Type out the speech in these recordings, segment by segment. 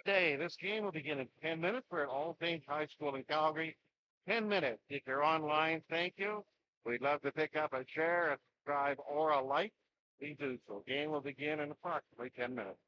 Day. This game will begin in 10 minutes. We're at All Saints High School in Calgary. 10 minutes. If you're online, thank you. We'd love to pick up a share, a subscribe, or a like. Please do so. Game will begin in approximately 10 minutes.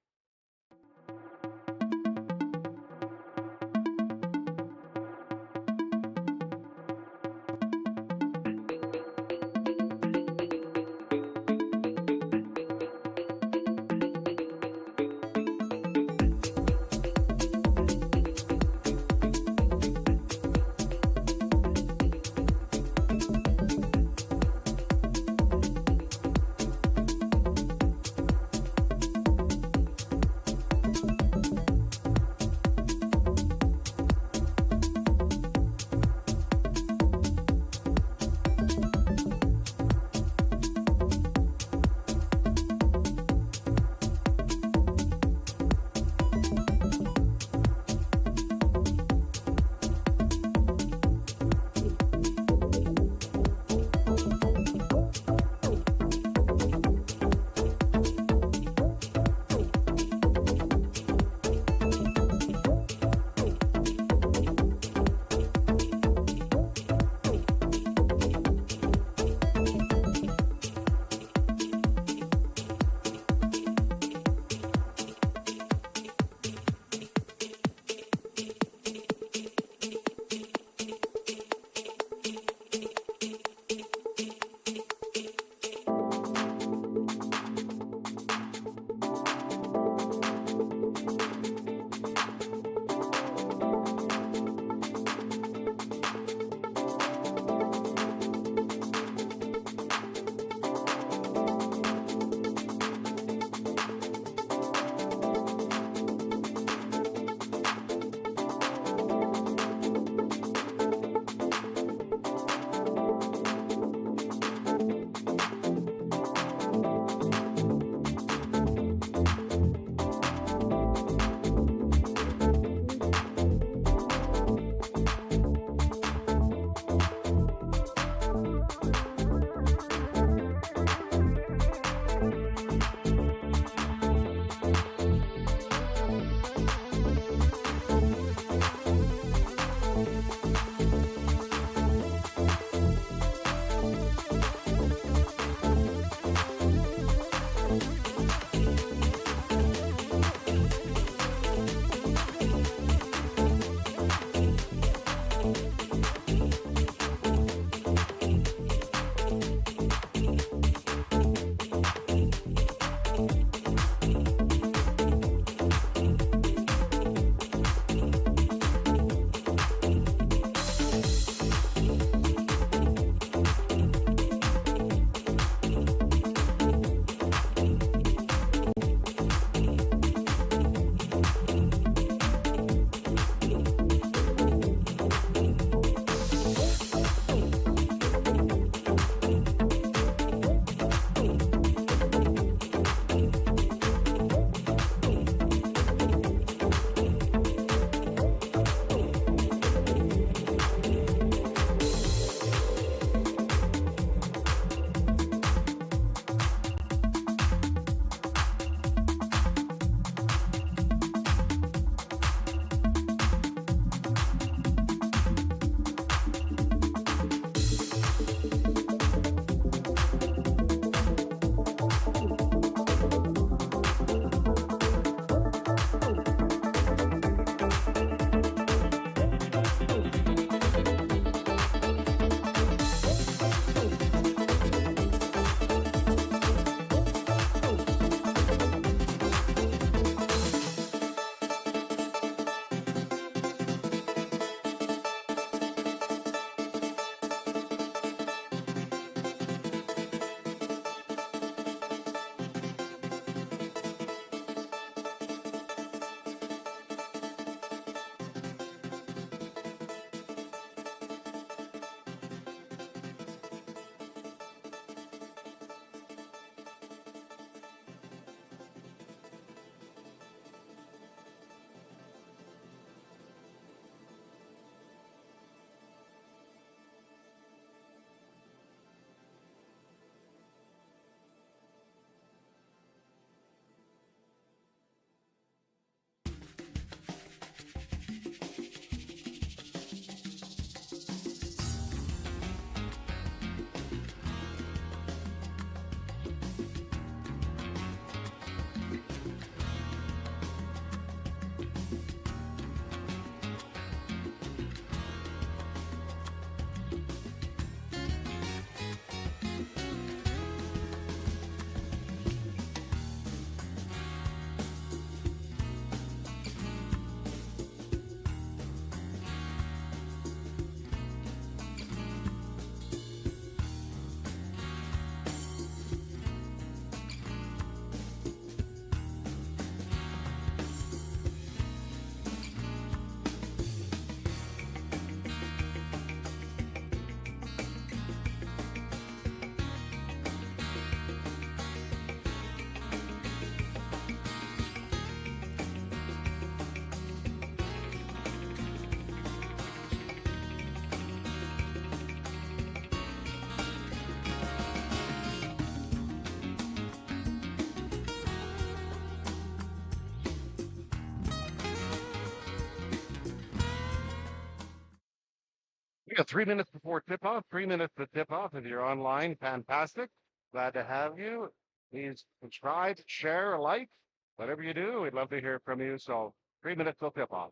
Yeah, 3 minutes before tip-off, 3 minutes to tip-off. If you're online, fantastic. Glad to have you. Please subscribe, share, like, whatever you do. We'd love to hear from you. So 3 minutes till tip-off.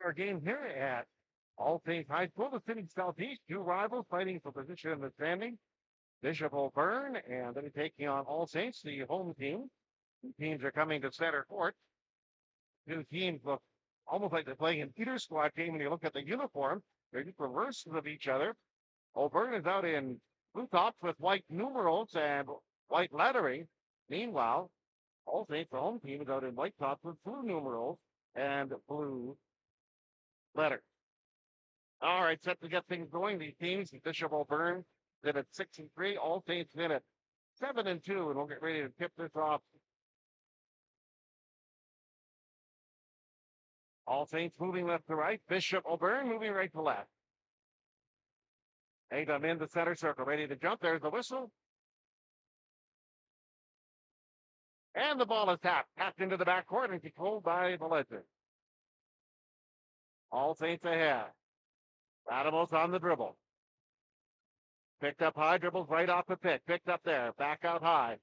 Our game here at All Saints High School, the city southeast, two rivals fighting for position in the standing. Bishop O'Byrne, and they'll be taking on All Saints, the home team. The teams are coming to center court. Two teams look almost like they're playing an Peter squad game when you look at the uniform. They're just reverses of each other. O'Byrne is out in blue tops with white numerals and white lettering. Meanwhile, All Saints, the home team, is out in white tops with blue numerals and blue letters. All right, set to get things going. These teams, Bishop O'Byrne did at 6-3. All Saints did at 7-2, and we'll get ready to tip this off. All Saints moving left to right. Bishop O'Byrne moving right to left. Adam in the center circle, ready to jump. There's the whistle. And the ball is tapped into the backcourt and controlled by the Legend. All Saints ahead. Adamos on the dribble. Picked up high, dribbles right off the pick. Picked up there, back out high.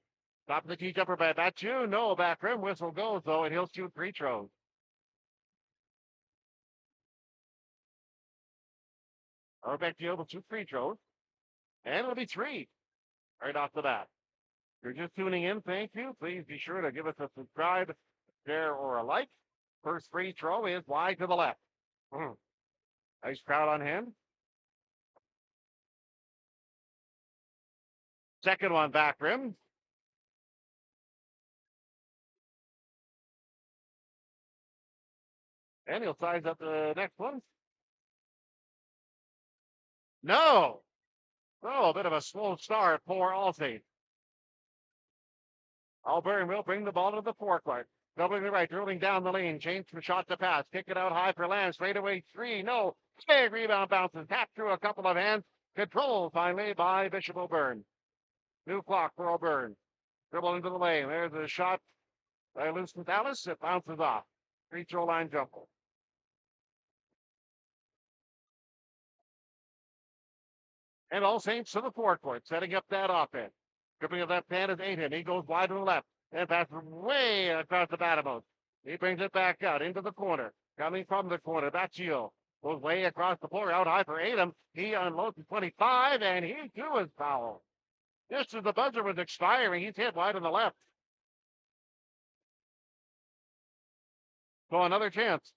Top of the key jumper by Batchu. No, back rim whistle goes though, and he'll shoot free throws. Arbecchio will shoot free throws. And it'll be three right off the bat. If you're just tuning in, thank you. Please be sure to give us a subscribe, share, or a like. First free throw is wide to the left. Nice crowd on hand. Second one back rim. And he'll size up the next one. No. Oh, a bit of a slow start for All Saints. O'Byrne will bring the ball to the forecourt. Doubling the right, dribbling down the lane, change from shot to pass, kick it out high for Lamb, straight away three, no, big rebound bounces, tapped through a couple of hands, controlled finally by Bishop O'Byrne. New clock for O'Byrne. Dribble into the lane, there's a shot by Lucian Dallas, it bounces off. Free throw line jumper. And All Saints to the forecourt, setting up that offense. Dribbling of left hand is Aiden, he goes wide to the left. And passes way across the Batamos. He brings it back out into the corner. Coming from the corner, Baccio goes way across the floor, out high for Adam. He unloads the 25, and he too is fouled. Just as the buzzer was expiring, he's hit wide on the left. So another chance.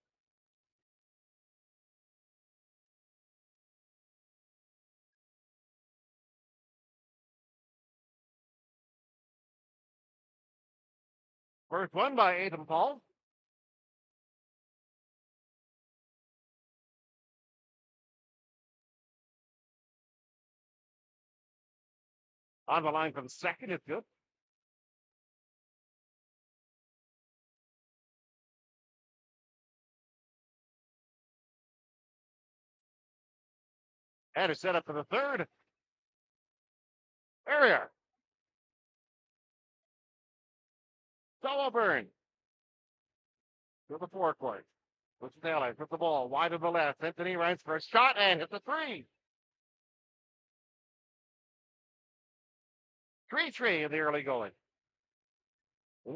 First one by Adam Paul. On the line from second, it's good. And a setup for the third. Area. Solo burn. To the forecourt. Puts the taillight, puts the ball wide to the left. Anthony runs for a shot and hits a three. 3-3 in the early going.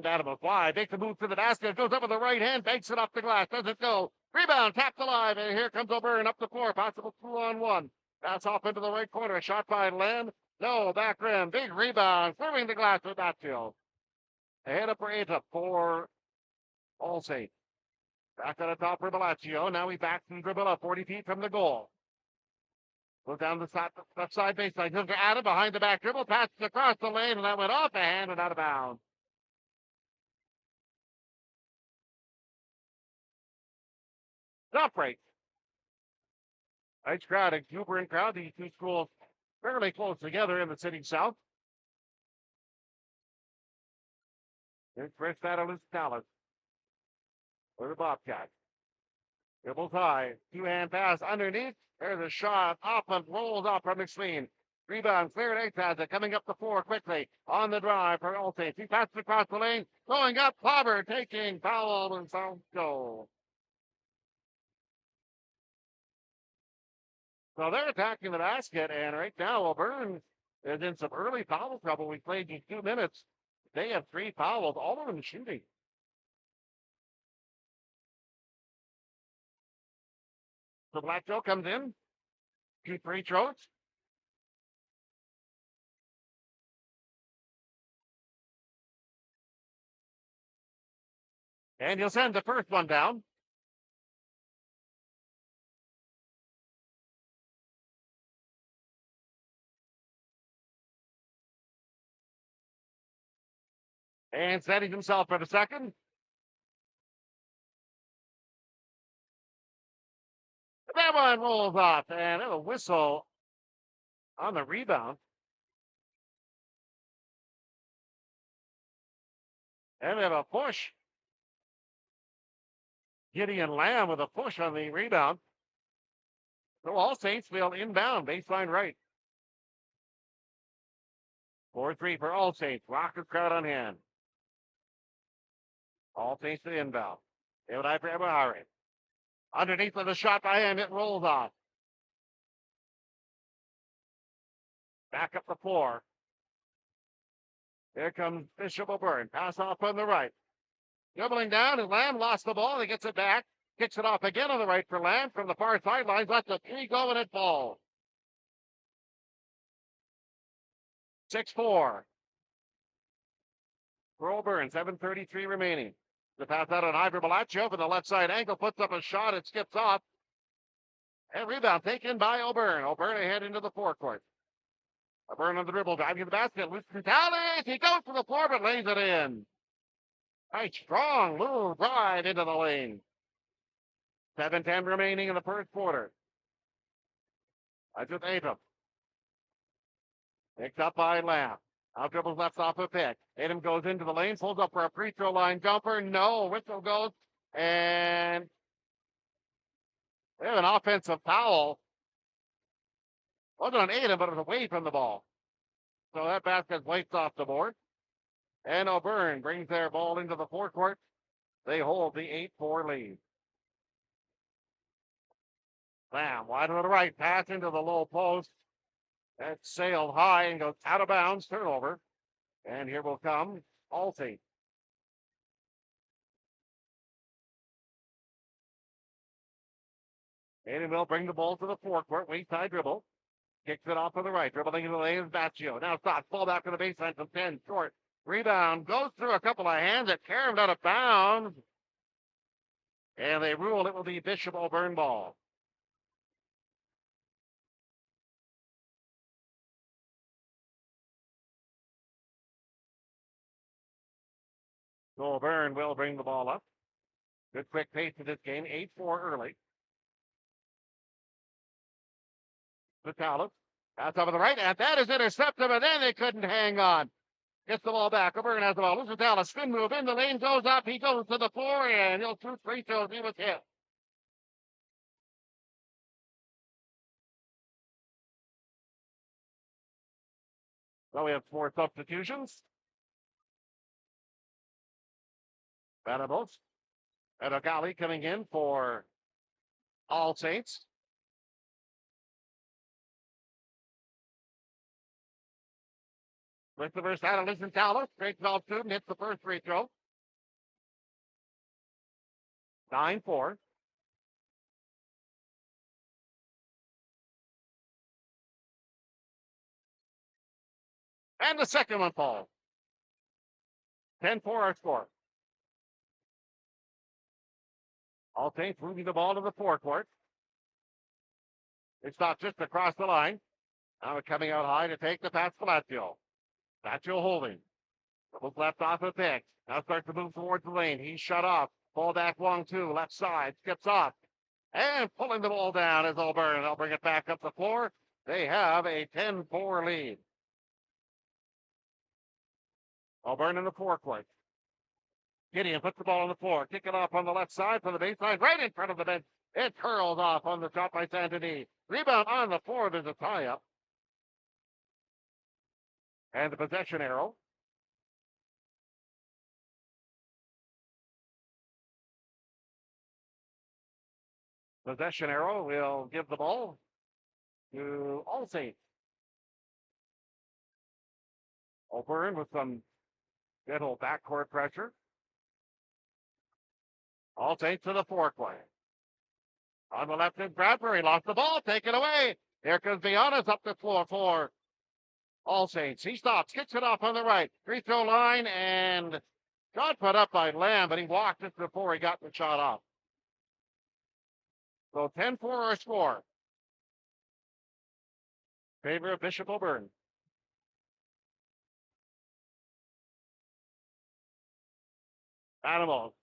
Adam McFly makes the move to the basket, goes up with the right hand, banks it off the glass, doesn't go. Rebound, tapped alive, and here comes O'Byrne up the floor, possible 2-on-1. That's off into the right corner, a shot by Len. No, back rim, big rebound, clearing the glass with Batfield. Ahead up for Ata for Allstate. Back to the top for Bellaccio. Now he backs and dribble up 40 feet from the goal. Goes down the left side baseline. He'll to Adam behind the back dribble, passes across the lane, and that went off a hand and out of bounds. Stop break. Nice crowd, exuberant crowd. These two schools fairly close together in the city south. Here's Chris Catalyst Dallas for the Bobcats. Dribbles high. Two-hand pass underneath. There's a shot. Up and rolls off from McSween. Rebound cleared. Ace has it. Coming up the floor quickly. On the drive for Allstate. He passes across the lane. Going up. Clobber taking foul and South goal. So they're attacking the basket, and right now O'Byrne is in some early foul trouble. We played in 2 minutes. They have 3 fouls, all of them shooting. So Black Joe comes in. 2 free throws. And he'll send the first one down. And setting himself for the second. That one rolls off, and a whistle on the rebound. And we have a push. Gideon Lamb with a push on the rebound. So all Saints will inbound, baseline right. 4-3 for All Saints. Rockers crowd on hand. All Saints to inbound. David I for Eberhari. Underneath of the shot by him, it rolls off. Back up the floor. Here comes Bishop O'Byrne. Pass off on the right. Dribbling down, and Lamb lost the ball. He gets it back. Kicks it off again on the right for Lamb from the far sidelines. Lets the 3 go, and it falls. 6-4. For O'Byrne, 7:33 remaining. The pass out on Ivor Bellaccio from the left side ankle. Puts up a shot. It skips off. And rebound taken by O'Byrne. O'Byrne ahead into the forecourt. O'Byrne on the dribble, driving to the basket. Loose Tallies. He goes to the floor, but lays it in. Nice strong move right into the lane. 7:10 remaining in the first quarter. That's with Abram. Picked up by Lamb. Out dribbles left off a pick. Tatum goes into the lane, pulls up for a free throw line jumper. No, whistle goes, and we have an offensive foul. Wasn't on Tatum, but it was away from the ball. So that basket wiped off the board. And O'Byrne brings their ball into the forecourt. They hold the 8-4 lead. Lamb wide to the right, pass into the low post. That sailed high and goes out of bounds, turnover. And here will come Allstate. Aiden will bring the ball to the forecourt, weak side dribble. Kicks it off to the right. Dribbling into the lane is Baccio. Now stops. Ball back to the baseline from 10. Short. Rebound. Goes through a couple of hands. It carried out of bounds. And they rule it will be Bishop O'Byrne ball. So O'Byrne will bring the ball up. Good quick pace to this game. 8-4 early. Vitalis. That's over the right, and that is intercepted, but then they couldn't hang on. Gets the ball back. O'Byrne has the ball. Loses Vitalis. Spin move in the lane. Goes up. He goes to the floor, and he'll shoot free throws. He was hit. So we have 4 substitutions. Venables. And O'Galley coming in for All Saints. With the first out of Liston Tallis. Straight 12 student hits the first free throw. 9-4. And the second one falls. 10-4 our score. All Saints moving the ball to the forecourt. It's not just across the line. Now it's coming out high to take the pass to Lazio. Lazio holding. Dribbles left off the pick. Now starts to move towards the lane. He's shut off. Ball back long two. Left side. Skips off. And pulling the ball down is O'Byrne. They'll bring it back up the floor. They have a 10-4 lead. O'Byrne in the forecourt. Gideon puts the ball on the floor. Kick it off on the left side from the baseline, right in front of the bench. It curls off on the shot by Saint-Denis. Rebound on the floor. There's a tie-up. And the possession arrow. Possession arrow will give the ball to All Saints. O'Byrne with some gentle backcourt pressure. All Saints to the forecourt. On the left end, Bradbury lost the ball. Take it away. Here comes Bianas up the floor for All Saints. He stops, kicks it off on the right. Free throw line, and shot put up by Lamb, but he walked it before he got the shot off. So 10-4 our score. Favor of Bishop O'Byrne. Animal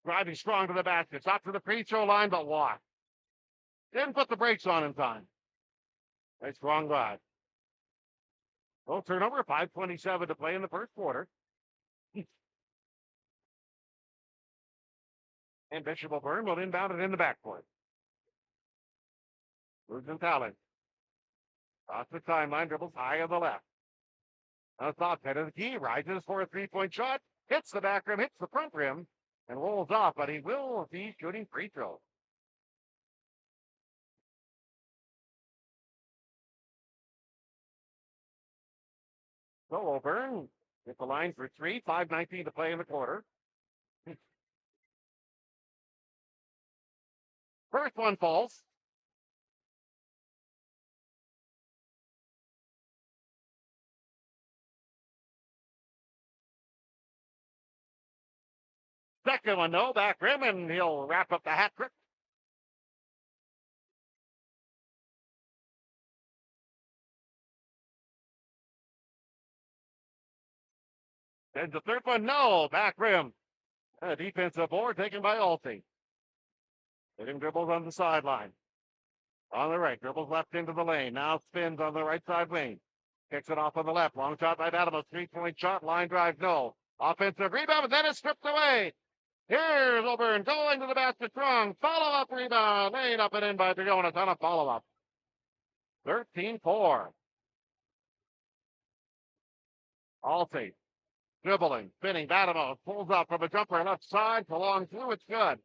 driving strong to the basket. Stop to the free throw line, but walked. Didn't put the brakes on in time. Nice strong drive. No turnover, 5:27 to play in the first quarter. And Bishop O'Byrne will inbound it in the backcourt. Moves in talent. Across the timeline, dribbles high on the left. Now top head of the key, rises for a three-point shot, hits the back rim, hits the front rim, and rolls off, but he will be shooting free throws. So O'Byrne hit the line for three, 5:19 to play in the quarter. First one falls. Second one, no, back rim, and he'll wrap up the hat trick. And the third one, no, back rim. A defensive board taken by Alty. Hitting dribbles on the sideline. On the right, dribbles left into the lane. Now spins on the right side wing. Kicks it off on the left. Long shot by Adams. Three-point shot. Line drive, no. Offensive rebound, but then it's stripped away. Here's O'Byrne going to the basket strong. Follow-up rebound. Laid up and in by Briones on a follow-up. 13-4. Alty. Dribbling, spinning, Badamo pulls up from a jumper left side, prolonged through, it's good.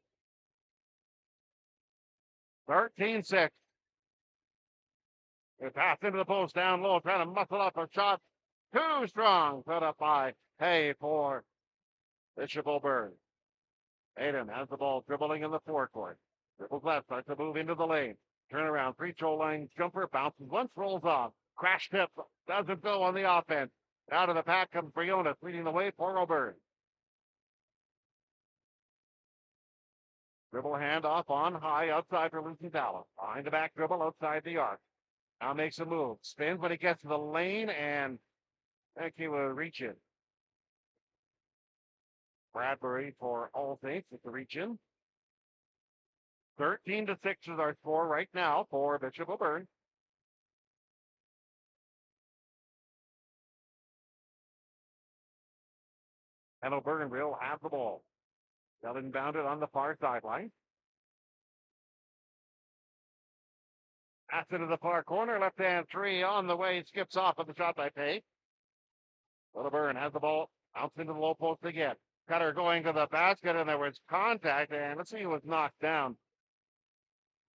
13-6. They pass into the post down low, trying to muscle up a shot. Too strong, put up by Hay for Bishop O'Byrne. Aiden has the ball dribbling in the forecourt. Dribbles left, starts to move into the lane. Turnaround, free throw line jumper, bounces once, rolls off. Crash tip, doesn't go on the offense. Out of the pack comes Briones, leading the way for O'Byrne. Dribble handoff on high, outside for Lucy Dallas. Behind the back dribble, outside the arc. Now makes a move. Spins when he gets to the lane, and I think he will reach it. Bradbury for All Saints with the reach in. 13-6 is our score right now for Bishop O'Byrne. And O'Byrne will have the ball. They'll inbound it on the far sideline. Pass it to the far corner, left-hand three on the way, skips off of the shot by Pay. O'Byrne has the ball, bounce into the low post again. Cutter going to the basket, and there was contact, and let's see who was knocked down.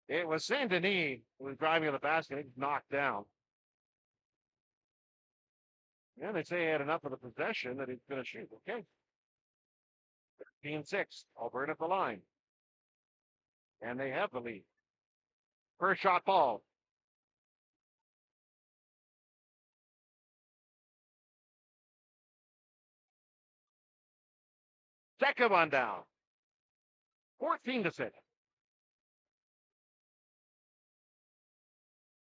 It was Saint Denis who was driving to the basket. He was knocked down. And they say he had enough of the possession that he's going to shoot. Okay. 13-6. O'Byrne at the line. And they have the lead. First shot ball. Second one down. 14-6.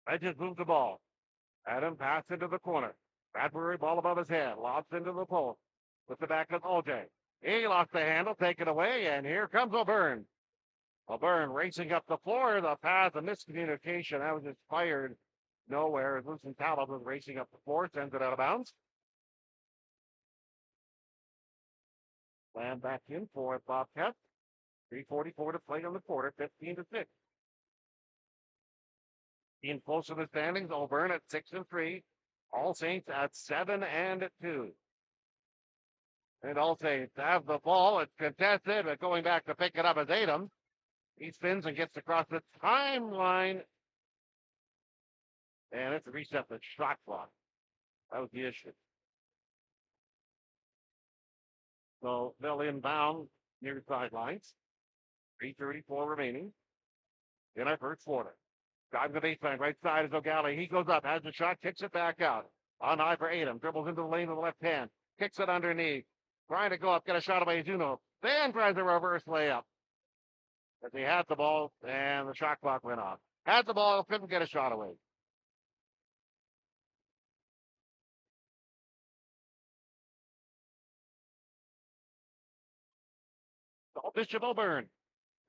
I just moved the ball. Adam passed into the corner. Bradbury ball above his head. Lobs into the post. With the back of OJ. He lost the handle, taken away, and here comes O'Byrne. O'Byrne racing up the floor. The pass, a miscommunication. That was just fired nowhere. Lucien Talbot was racing up the floor, sends it out of bounds. Land back in for Bobcat. 3:44 to play on the quarter, 15-6. In close to the standings, O'Byrne at 6-3. All Saints at 7-2. And All Saints have the ball. It's contested, but going back to pick it up as Adam. He spins and gets across the timeline. And it's a reset the shot clock. That was the issue. So they'll inbound near the sidelines. 3:34 remaining in our first quarter. Driving the baseline, right side is O'Galley. He goes up, has the shot, kicks it back out. On high for Adam. Dribbles into the lane with the left hand. Kicks it underneath. Trying to go up, get a shot away, Juno. Then tries a reverse layup. But he had the ball, and the shot clock went off. Had the ball, couldn't get a shot away. So Bishop O'Byrne.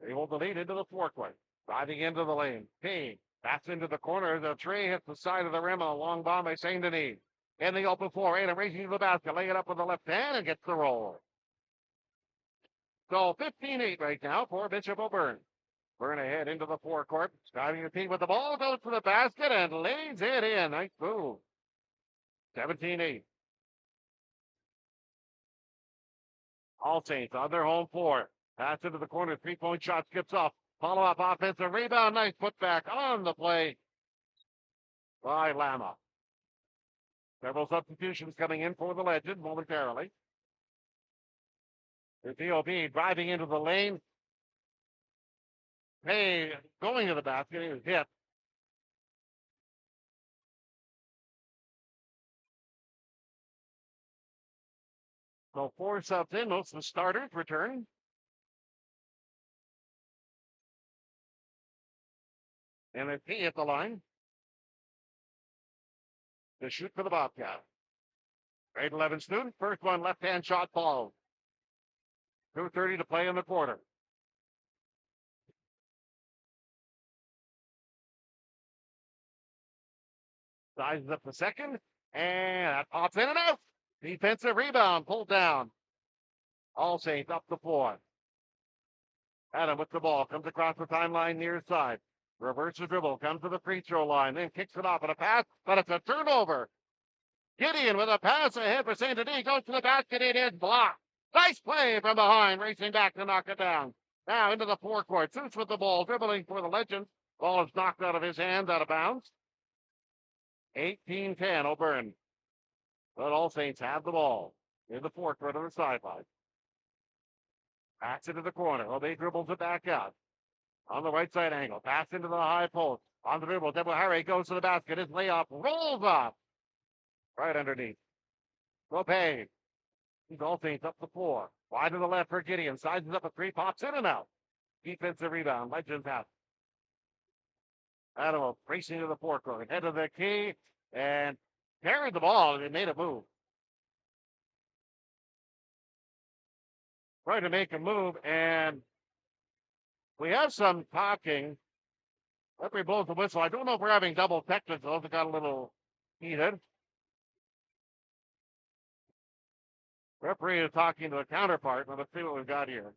They hold the lead into the forecourt. Driving into the lane. Payne. That's into the corner. The tray hits the side of the rim. A long bomb by Saint Denis. In the open floor. Adam racing to the basket. Lay it up with the left hand and gets the roll. So 15-8 right now for Bishop O'Byrne. Burn ahead into the forecourt. Starting to team with the ball. Goes to the basket and lays it in. Nice move. 17-8. All Saints on their home floor. Pass into the corner. Three-point shot skips off. Follow-up offensive rebound. Nice putback on the play by Lama. Several substitutions coming in for the Legend momentarily. The DOB driving into the lane. Hey, going to the basket. He was hit. So 4 subs in. Most of the starters return. And it's P at the line to shoot for the Bobcat. Grade 11 student. First one, left-hand shot ball. 2:30 to play in the quarter. Sizes up the second. And that pops in and out. Defensive rebound pulled down. All Saints up the floor. Adam with the ball. Comes across the timeline near side. Reverse the dribble. Comes to the free throw line. Then kicks it off at a pass. But it's a turnover. Gideon with a pass ahead for Saint Denis. Goes to the basket. It is blocked. Nice play from behind. Racing back to knock it down. Now into the forecourt. Suits with the ball. Dribbling for the Legends. Ball is knocked out of his hands, out of bounds. 18-10 O'Byrne. But All Saints have the ball in the forecourt on the sideline. Backs it to the corner. Well, they dribbles it back out. On the right side angle. Pass into the high post. On the dribble. Double Harry goes to the basket. His layup rolls off. Right underneath. Lopez. He's all things up the floor. Wide to the left for Gideon. Sizes up a three. Pops in and out. Defensive rebound. Legends out. Adamo racing to the forecourt. Head of the key. And carried the ball. They made a move. Trying to make a move. And we have some talking. Referee blows the whistle. I don't know if we're having double technicals. It got a little heated. Referee is talking to a counterpart. Now let's see what we've got here.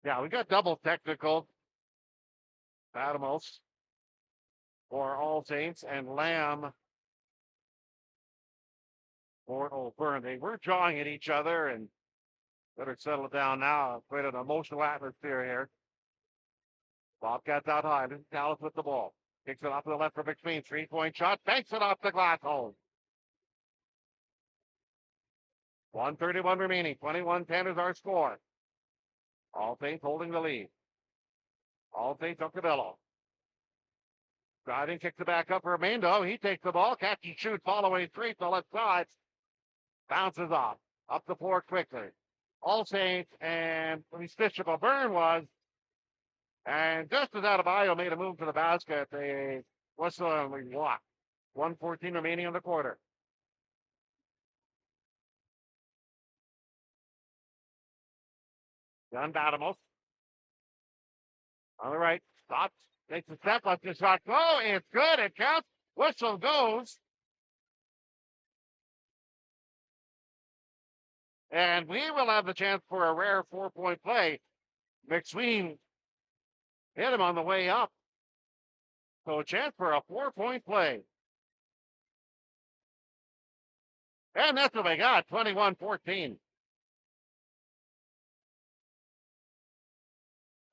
Yeah, we got double technical. Adamos for All Saints and Lamb for O'Byrne. They were jawing at each other and better settle down now. Quite an emotional atmosphere here. Bobcats out high. This is Dallas with the ball. Kicks it off to the left for McSween. 3-point shot. Banks it off the glass hole. 1:31 remaining. 21-10 is our score. All Saints holding the lead. All Saints up to Bello. Driving, kicks it back up for Mando. He takes the ball. Catch and shoot. Following straight to the left side. Bounces off. Up the floor quickly. All Saints and Bishop O'Byrne was. And just as Adebayo made a move to the basket, they whistle and we walk. 1:14 remaining in the quarter. Gun Badamos. On the right. Stops. Takes a step. Lets the shot go. It's good. It counts. Whistle goes. And we will have the chance for a rare 4-point play. McSween hit him on the way up. So a chance for a 4-point play. And that's what we got. 21-14.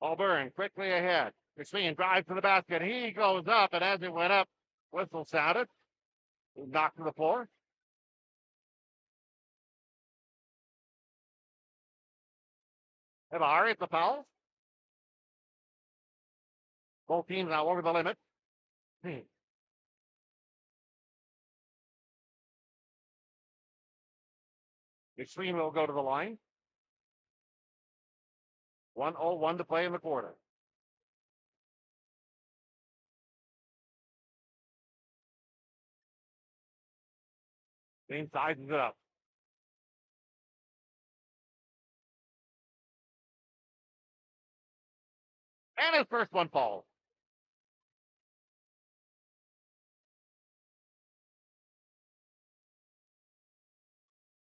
O'Byrne quickly ahead. McSween drives to the basket. He goes up, and as he went up, whistle sounded. He knocked to the floor. Evari at the foul. Both teams now over the limit. McSween will go to the line. 1:01 to play in the quarter. Green sizes it up. And his first one falls.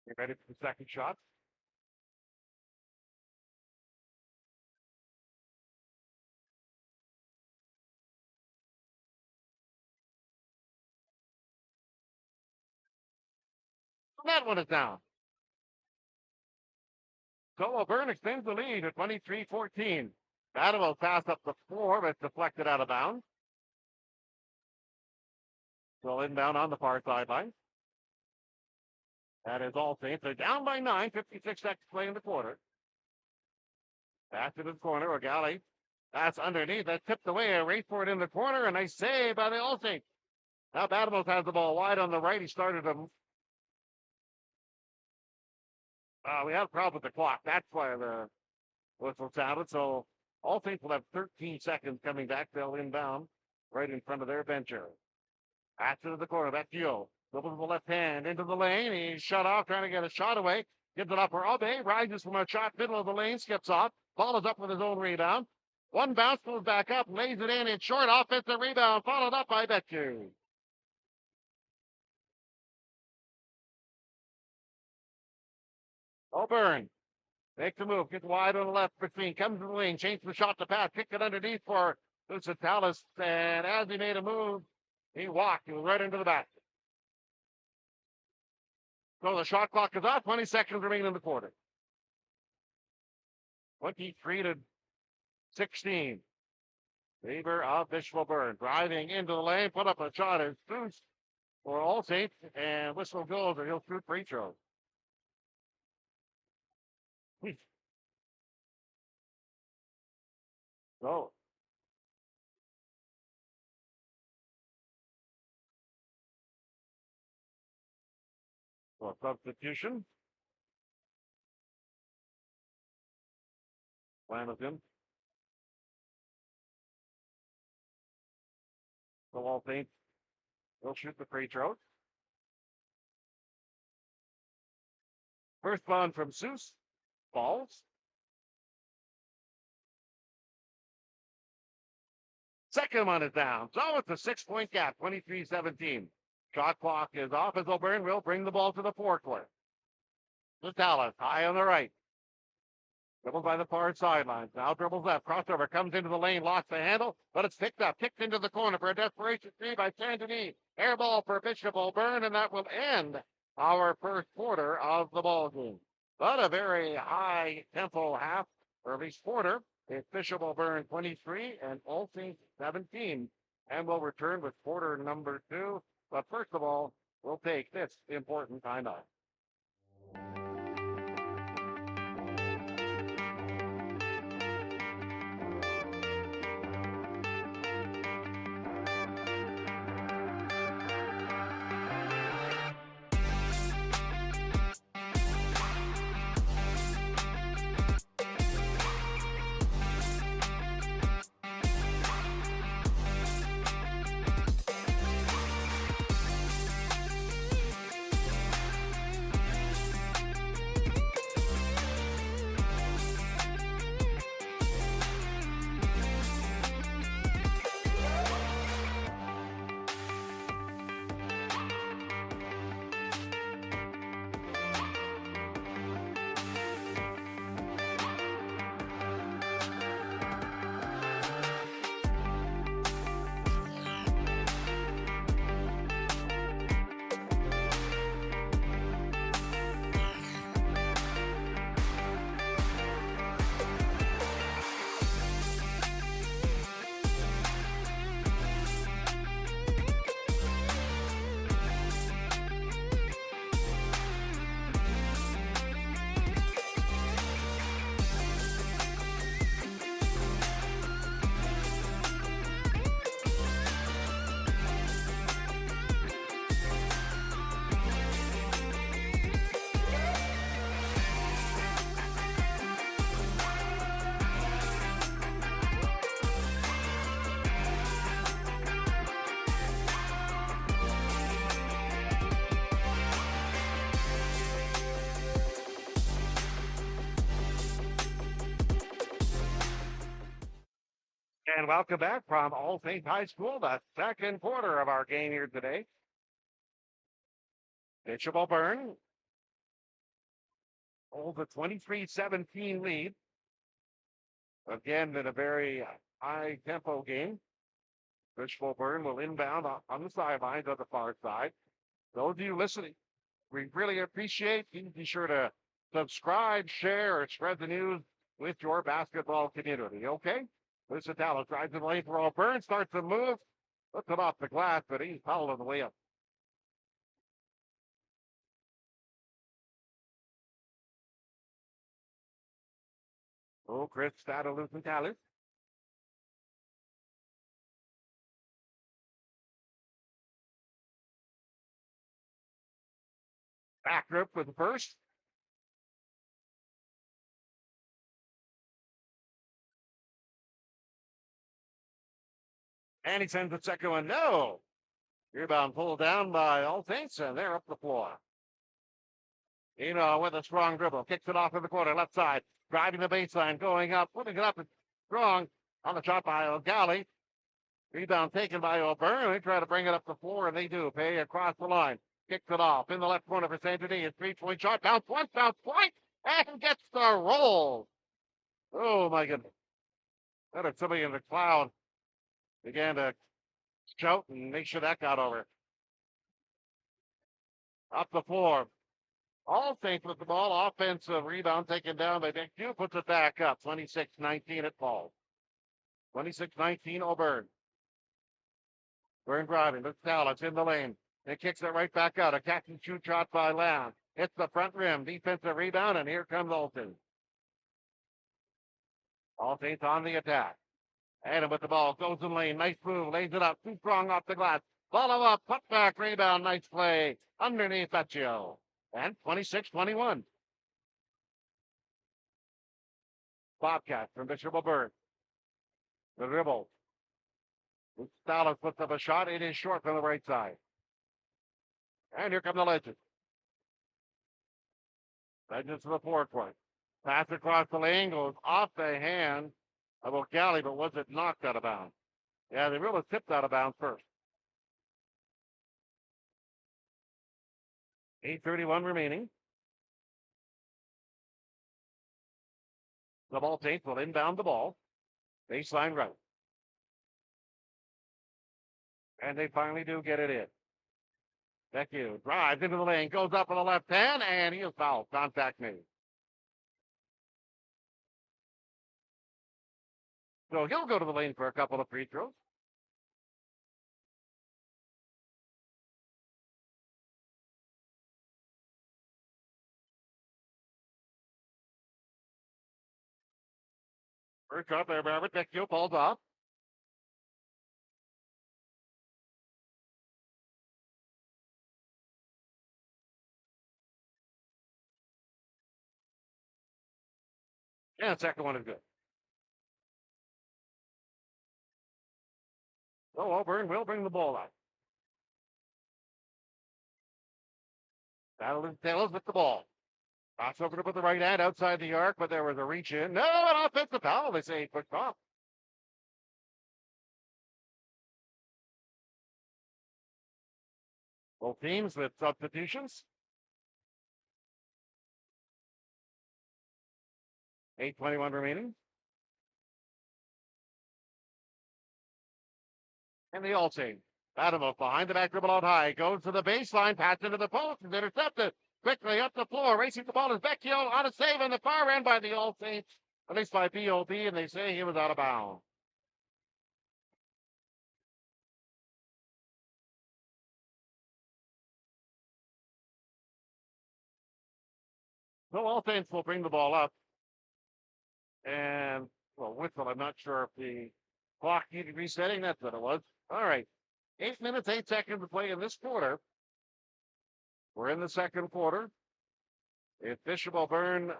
Get ready for the second shot. That one is down. So O'Byrne extends the lead at 23-14. Battle will pass up the floor, but deflected out of bounds. So inbound on the far sideline. That is All Saints. They're down by 9, 56 seconds play in the quarter. Back to the corner, O'Galley. That's underneath. That tipped away. A race for it in the corner, and nice save by the All Saints. Now Battlemos has the ball wide on the right. He started him. We had a problem with the clock. That's why the whistle sounded. So All Saints will have 13 seconds coming back. They'll inbound right in front of their bench area. Back to the corner. That's Gio. Dribbles with the left hand into the lane. He's shut off, trying to get a shot away. Gives it up for Abe. Rises from a shot, middle of the lane, skips off. Follows up with his own rebound. One bounce, goes back up, lays it in. It's short. Offensive rebound, followed up by Betchu. O'Byrne makes a move, gets wide on the left between, comes to the lane, changes the shot to pass, kick it underneath for Lusitalis. And as he made a move, he walked. He was right into the basket. So the shot clock is off. 20 seconds remaining in the quarter. 23-16. Favor of Bishop O'Byrne. Driving into the lane, put up a shot as Goose for All Saints, and whistle goes, or he'll shoot free throws. So, for substitution, Flanagan, the wall paint. He'll shoot the free throw. First one from Seuss. Falls. Second one is down. So it's a 6-point gap, 23-17. Shot clock is off as O'Byrne will bring the ball to the forecourt. Dallas high on the right. Dribbled by the far sidelines. Now dribbles left. Crossover comes into the lane. Lost the handle, but it's picked up. Kicked into the corner for a desperation three by Saint-Denis. Air ball for Bishop O'Byrne, and that will end our first quarter of the ball game. But a very high tempo half, or at least quarter. It's Bishop O'Byrne 23 and All Saints 17. And we'll return with quarter number 2. But first of all, we'll take this important timeout. And welcome back from All Saints High School, the second quarter of our game here today. Bishop O'Byrne holds a 23-17 lead. Again, in a very high tempo game. Bishop O'Byrne will inbound on the sidelines on the far side. Those of you listening, we really appreciate you. Be sure to subscribe, share, or spread the news with your basketball community, okay? Lucia Dallas drives in the lane for O'Byrne, starts to move, puts it off the glass, but he's fouled on the way up. Oh, Chris Stadalus-Dallas. Back grip with the first. And he sends the second one. No. Rebound pulled down by All Saints, and they're up the floor. Eno with a strong dribble. Kicks it off in the corner, left side. Driving the baseline, going up, putting it up strong on the shot by O'Galley. Rebound taken by O'Byrne. They try to bring it up the floor, and they do. Pay across the line. Kicks it off in the left corner for Saint-Denis. A 3-point shot. Bounce once, bounce twice, and gets the roll. Oh, my goodness. That had somebody in the cloud began to shout and make sure that got over. Up the floor. All Saints with the ball. Offensive rebound taken down by Dick Dew. Puts it back up. 26-19 it falls. 26-19 O'Byrne. Byrne driving. Looks Dallas in the lane. And kicks it right back out. A catch and shoot shot by Lamb. Hits the front rim. Defensive rebound, and here comes Alton. All Saints on the attack. Adam with the ball, goes in lane, nice move, lays it up, too strong off the glass. Follow up, put back, rebound, nice play. Underneath Vecchio. And 26-21. Bobcat from Bishop O'Byrne. The dribble. Dallas puts up a shot. It is short from the right side. And here come the Legends. Legends to the forward point. Pass across the lane, goes off the hand of O'Galley, but was it knocked out of bounds? Yeah, the real was tipped out of bounds first. 8:31 remaining. The Ball Saints will inbound the ball. Baseline right. And they finally do get it in. Vecchio drives into the lane, goes up with the left hand, and he is fouled. Contact made. So he'll go to the lane for a couple of free throws. First up there, Robert. Vecchio falls off. And the second one is good. So Auburn will bring the ball out. Battle Taylor with the ball. Cross over to put the right hand outside the arc, but there was a reach in. No, an offensive foul. They say he pushed off. Both teams with substitutions. 8:21 remaining. And the All-Team. Adamov behind the back dribble out high. Goes to the baseline. Pass into the post. Is intercepted. Quickly up the floor. Racing the ball is Vecchio on a save on the far end by the All-Saints. At least by POB. And they say he was out of bounds. So All-Saints will bring the ball up. And, well, whistle. I'm not sure if the clock needed resetting. That's what it was. All right. 8 minutes, 8 seconds to play in this quarter. We're in the second quarter. It's Bishop O'Byrne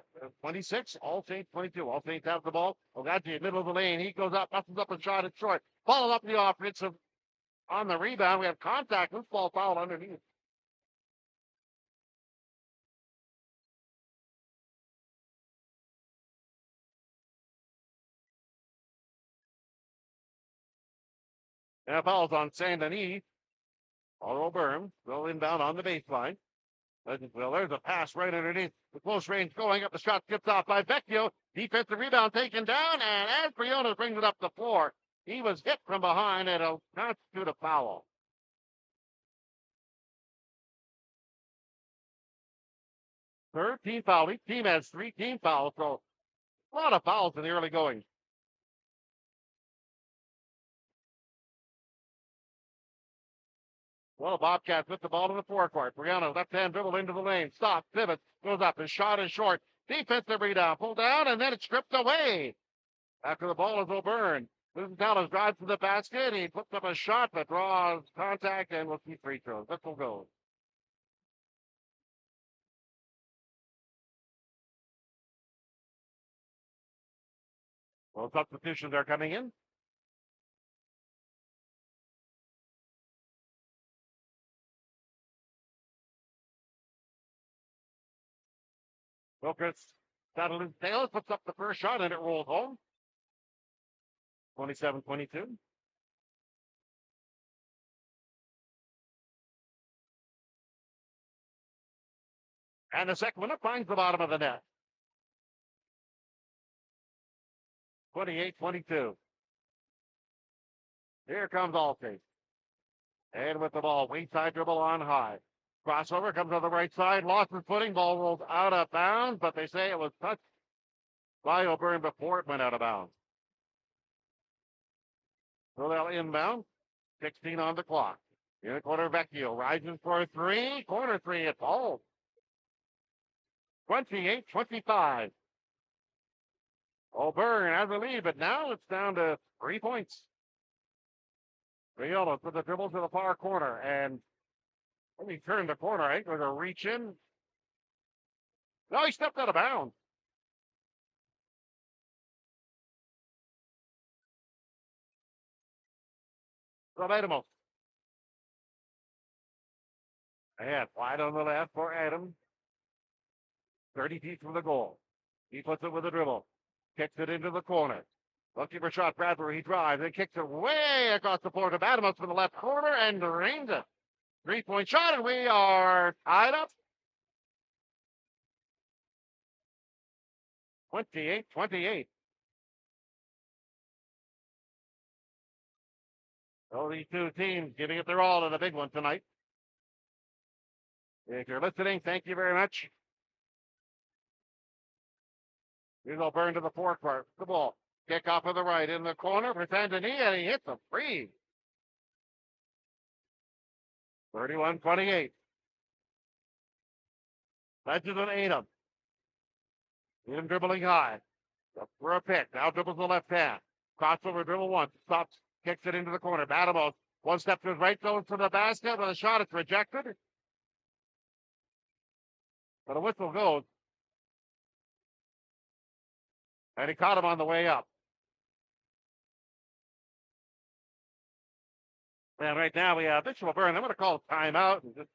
26, All Saints 22. All Saints have the ball. Ogachi, middle of the lane. He goes up, messes up a shot. It's short. Followed up the offensive on the rebound. We have contact. This ball foul underneath. And fouls on Saint Denis. O'Byrne will inbound on the baseline. Well, there's a pass right underneath the close range going up. The shot gets off by Vecchio. Defensive rebound taken down, and as Briones brings it up the floor, he was hit from behind, and it'll constitute a foul. Third team foul. Each team has 3 team fouls, so a lot of fouls in the early going. Well, Bobcats with the ball in the forecourt. Brianna, left-hand dribble into the lane. Stop, pivot, goes up. His shot is short. Defensive rebound, pulled down, and then it's stripped away. After the ball is O'Byrne. Lutenthalis drives to the basket. He puts up a shot, but draws contact, and will keep free throws. This will go. Well, substitutions are coming in. Wilkes, Lutenthalis puts up the first shot, and it rolls home. 27-22. And the second one up finds the bottom of the net. 28-22. Here comes Allstate. And with the ball, weak side dribble on high. Crossover comes on the right side. Lost his footing. Ball rolls out of bounds, but they say it was touched by O'Byrne before it went out of bounds. So they'll inbound. 16 on the clock. In the corner, Vecchio rises for a 3. Corner 3, it's all. 28-25. O'Byrne has the lead, but now it's down to 3 points. Viola with the dribble to the far corner, and when he turned the corner, I think there's a reach in. No, he stepped out of bounds. Adams. Ahead, wide on the left for Adams. 30 feet from the goal. He puts it with a dribble. Kicks it into the corner. Looking for shot. Bradbury, he drives and kicks it way across the floor to Adams from the left corner and drains it. 3-point shot, and we are tied up. 28-28. So these two teams giving it their all in a big one tonight. If you're listening, thank you very much. Here's O'Byrne to the forecourt. The ball. Kick off to the right in the corner for Santini, and he hits a free. 31-28. Legend and Adam. Even dribbling high. Up for a pick. Now dribbles the left hand. Crossover dribble once. Stops. Kicks it into the corner. Badamos. One step to his right. Goes to the basket. With a shot, it's rejected. But a whistle goes. And he caught him on the way up. And right now we have Bishop O'Byrne. I'm going to call a timeout and just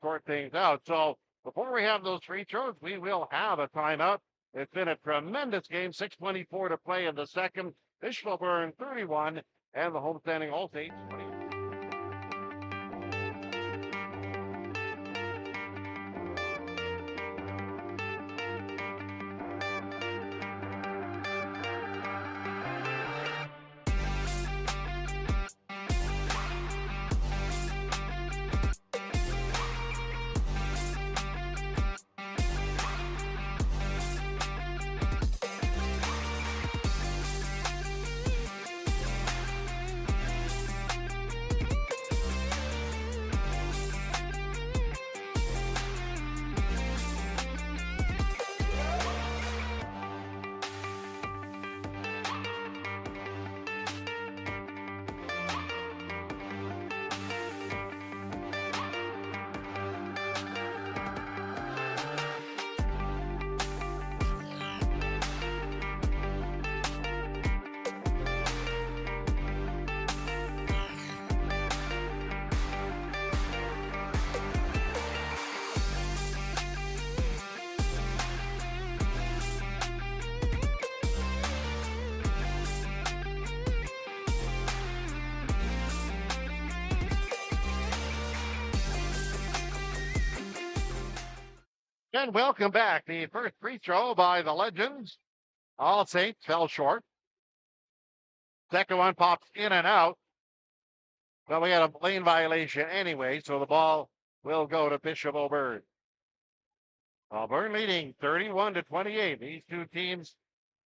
sort things out. So before we have those free throws, we will have a timeout. It's been a tremendous game. 6:24 to play in the second. Bishop O'Byrne 31 and the homestanding All-States 20. And welcome back. The first free throw by the Legends. All Saints fell short. Second one pops in and out. But we had a lane violation anyway, so the ball will go to Bishop O'Byrne. O'Byrne leading 31-28. These two teams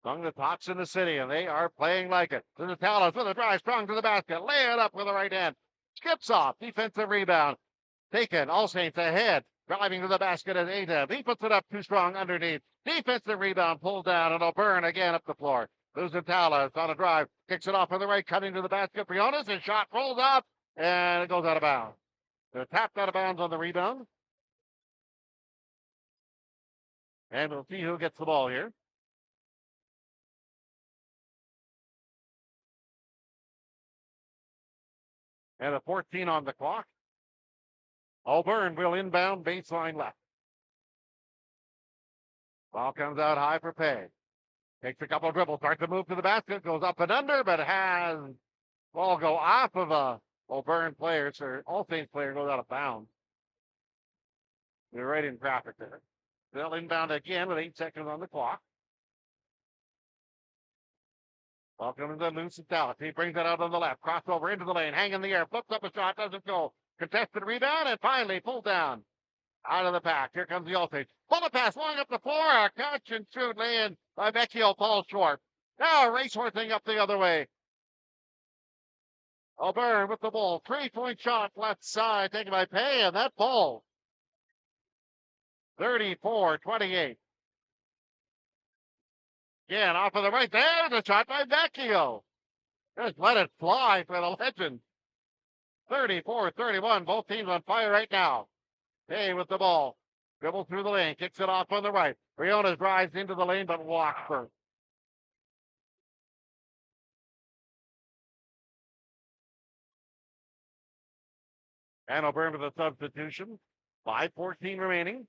among the tops in the city, and they are playing like it. To the Talos with a drive, strong to the basket. Lay it up with the right hand. Skips off. Defensive rebound. Taken. All Saints ahead. Driving to the basket as Ada. He puts it up too strong underneath. Defensive rebound pulled down, and O'Byrne again up the floor. Losing Talos on a drive. Kicks it off on the right, cutting to the basket. Briones, his shot rolls up, and it goes out of bounds. They're tapped out of bounds on the rebound. And we'll see who gets the ball here. And a 14 on the clock. O'Byrne will inbound baseline left. Ball comes out high for Pay. Takes a couple of dribbles, starts to move to the basket, goes up and under, but has ball go off of a O'Byrne player, so All Saints player goes out of bounds. They're right in traffic there. They'll inbound again with 8 seconds on the clock. Ball comes to loose and Dallas. He brings it out on the left, crossover into the lane, hang in the air, flips up a shot, doesn't go. Contested rebound, and finally pulled down out of the pack. Here comes the All-States. Bullet pass long up the floor. A catch and shoot lay-in by Vecchio, falls short. Now racehorsing up the other way. O'Byrne with the ball. 3-point shot left side taken by Pay, and that ball. 34-28. Again, off of the right. There's a shot by Vecchio. Just let it fly for the Legends. 34-31. Both teams on fire right now. Hay with the ball. Dribbles through the lane. Kicks it off on the right. Briones drives into the lane, but walks first. And O'Byrne with a substitution. 5:14 remaining.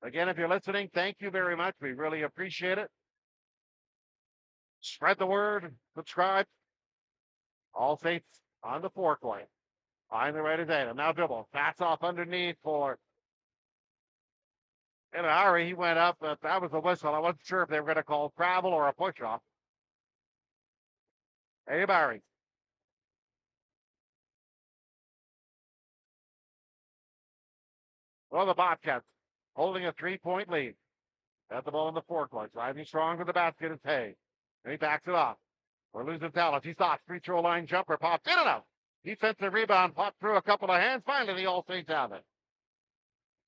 Again, if you're listening, thank you very much. We really appreciate it. Spread the word. Subscribe. All Saints on the forecourt. Find the right Zeta. Now dribble. Pass off underneath for. In a hurry, he went up, but that was a whistle. I wasn't sure if they were going to call travel or a push-off. Hey, Barry. Well, the Bobcats holding a 3-point lead. Got the ball in the forecourt. Driving strong to the basket is Hay. And he backs it off. We're losing talent. He stops. Free throw line jumper. Popped in and out. Defensive rebound. Popped through a couple of hands. Finally, the All Saints have it.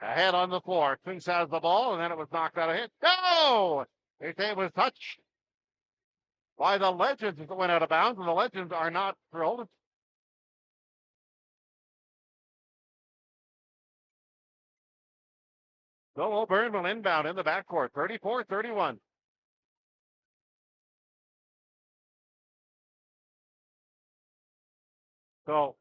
Ahead on the floor. Twins has the ball, and then it was knocked out of hit. No! They say it was touched by the Legends as it went out of bounds, and the Legends are not thrilled. So O'Byrne will inbound in the backcourt. 34-31. So,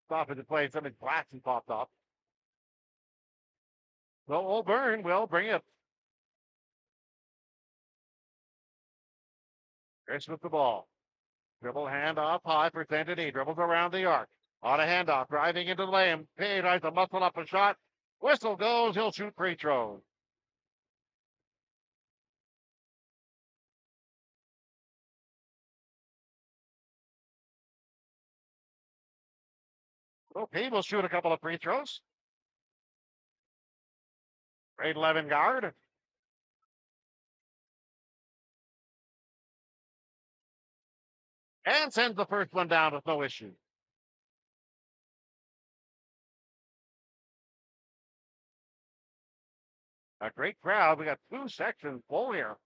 stoppage of play. Something glassy popped off. So O'Byrne will bring it. Chris with the ball. Dribble handoff high for Santini. Dribbles around the arc. On a handoff. Driving into the lane. Pay tries to muscle up a shot. Whistle goes. He'll shoot free throws. Okay, we'll shoot a couple of free throws. Grade 11 guard. And sends the first one down with no issue. A great crowd. We got two sections full here.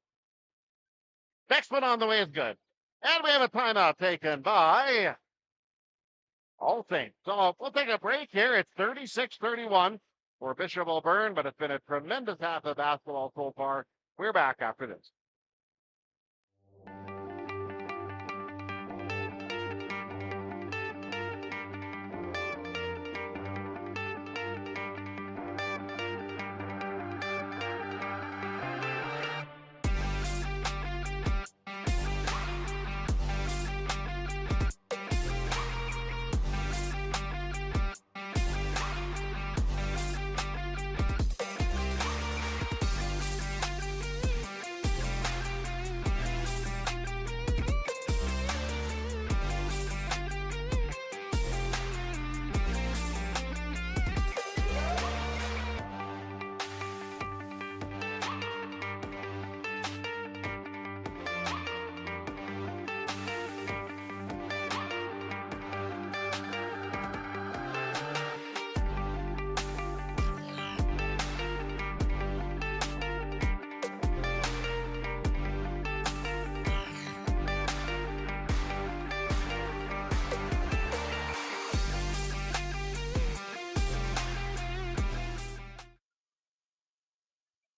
Next one on the way is good. And we have a timeout taken by All Saints. So we'll take a break here. It's 36-31 for Bishop O'Byrne, but it's been a tremendous half of basketball so far. We're back after this.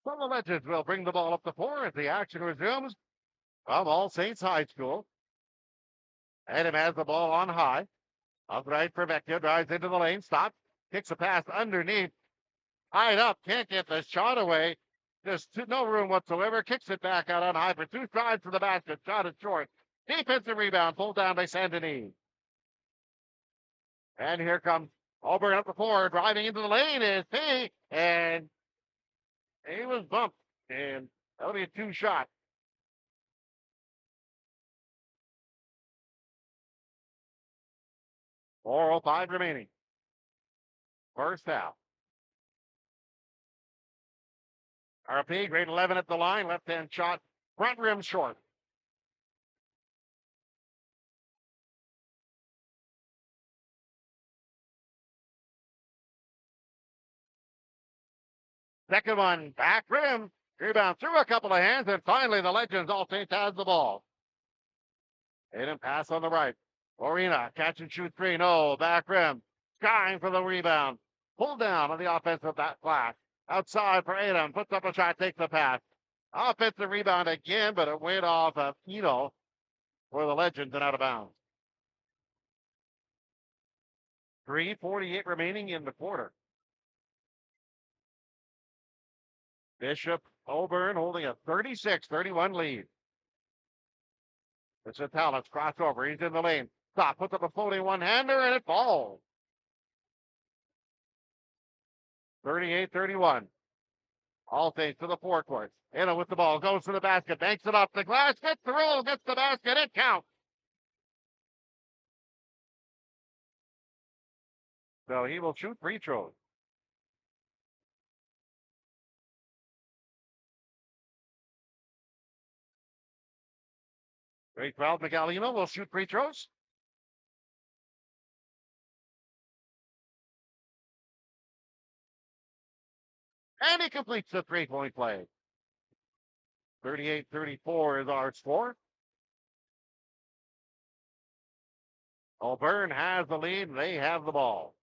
So the Legends will bring the ball up the floor as the action resumes from All Saints High School. Adam has the ball on high. Upright for Vecchio. Drives into the lane. Stops. Kicks a pass underneath. Tied up. Can't get the shot away. Just no room whatsoever. Kicks it back out on high for two strides to the basket. Shot it short. Defensive rebound. Pulled down by Santini. And here comes O'Byrne up the floor. Driving into the lane is P. And he was bumped. And that'll be a two-shot. 4:05 remaining. First half. RP, grade 11 at the line. Left-hand shot. Front rim short. Second one, back rim. Rebound through a couple of hands, and finally the Legends All Saints has the ball. Aiden pass on the right. Orina, catch and shoot three. No, back rim. Skying for the rebound. Pulled down on the offensive back flash. Outside for Aiden. Puts up a shot, takes the pass. Offensive rebound again, but it went off of Eno for the Legends and out of bounds. 3:48 remaining in the quarter. Bishop Auburn holding a 36-31 lead. It's a talent crossover. He's in the lane. Stop, puts up a floating one-hander, and it falls. 38-31. All Saints to the forecourt. Anna with the ball, goes to the basket, banks it off the glass, gets the roll, gets the basket, it counts. So he will shoot free throws. Great crowd. Megalino will shoot free throws. And he completes the three-point play. 38-34 is our score. Auburn has the lead. They have the ball.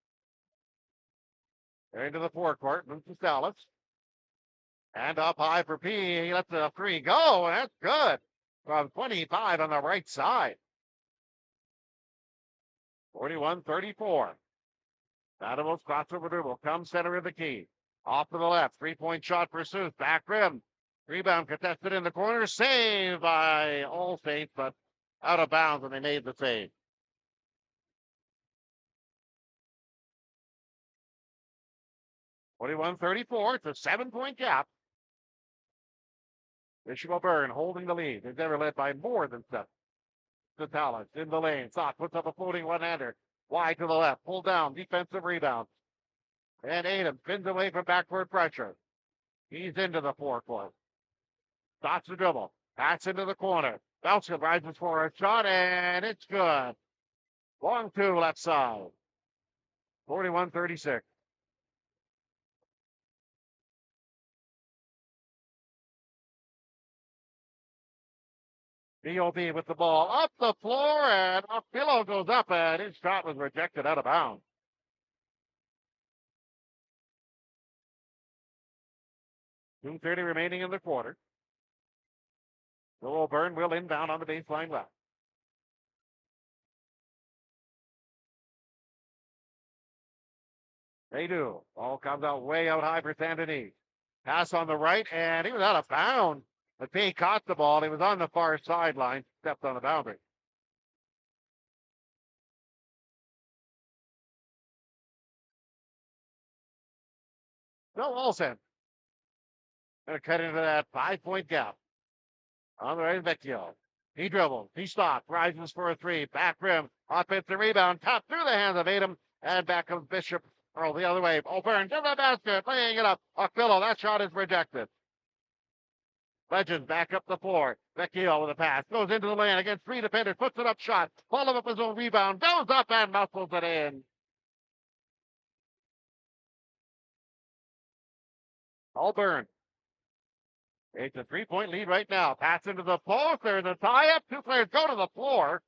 They're into the forecourt. Moves to Salas. And up high for P. He lets the three go, and that's good. From 25 on the right side. 41-34. Adamos crossover dribble. Comes center of the key. Off to the left. Three-point shot for Seuss. Back rim. Rebound contested in the corner. Saved by All Saints, but out of bounds, and they made the save. 41-34. It's a 7-point gap. Bishop Auburn holding the lead. They've never led by more than 7. The talent in the lane. Sock puts up a floating one-hander. Wide to the left. Pulled down. Defensive rebound. And Adam spins away from backcourt pressure. He's into the forecourt. Stops the dribble. Pass into the corner. Belska rises for a shot, and it's good. Long two left side. 41-36. B.O.B. with the ball up the floor, and a pillow goes up, and his shot was rejected out of bounds. 2:30 remaining in the quarter. So Auburn will inbound on the baseline left. They do. Ball comes out way out high for Saint Denis. Pass on the right, and he was out of bounds. McPhee caught the ball. He was on the far sideline, stepped on the boundary. Bill Olsen going to cut into that 5-point gap. On the right, Vecchio. He dribbles. He stops. Rises for a three. Back rim. Offensive rebound. Top through the hands of Adam. And back comes Bishop. Or the other way. Auburn to the basket. Laying it up. Aquilo. That shot is rejected. Legends back up the floor. Vecchio with a pass. Goes into the lane against 3 defenders. Puts it up shot. Follow up his own rebound. Goes up and muscles it in. Auburn. It's a 3-point lead right now. Pass into the post. There's a tie-up. 2 players go to the floor.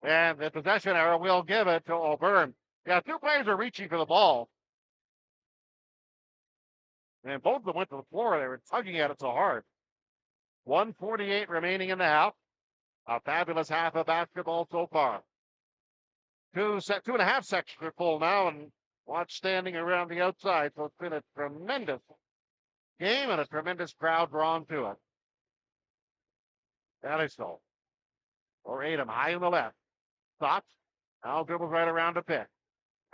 And the possession arrow will give it to Auburn. Yeah, 2 players are reaching for the ball. And both of them went to the floor. They were tugging at it so hard. 1:48 remaining in the half. A fabulous half of basketball so far. 2.5 sections are full now, and watch standing around the outside. So it's been a tremendous game and a tremendous crowd drawn to it. Elliso or Adam high on the left. Stops. Now dribbles right around the pick.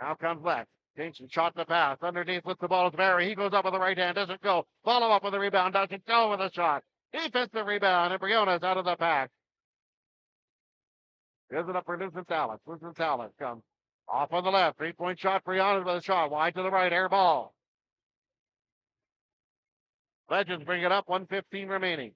Now comes left. Kingston shot the pass. Underneath with the ball is Barry. He goes up with the right hand. Doesn't go. Follow up with the rebound. Doesn't go with a shot. Defensive rebound. And Briona's out of the pack. Gives it up for Newton Talent. Newton Talent comes off on the left. 3-point shot. Briona's with a shot. Wide to the right. Air ball. Legends bring it up. 1:15 remaining.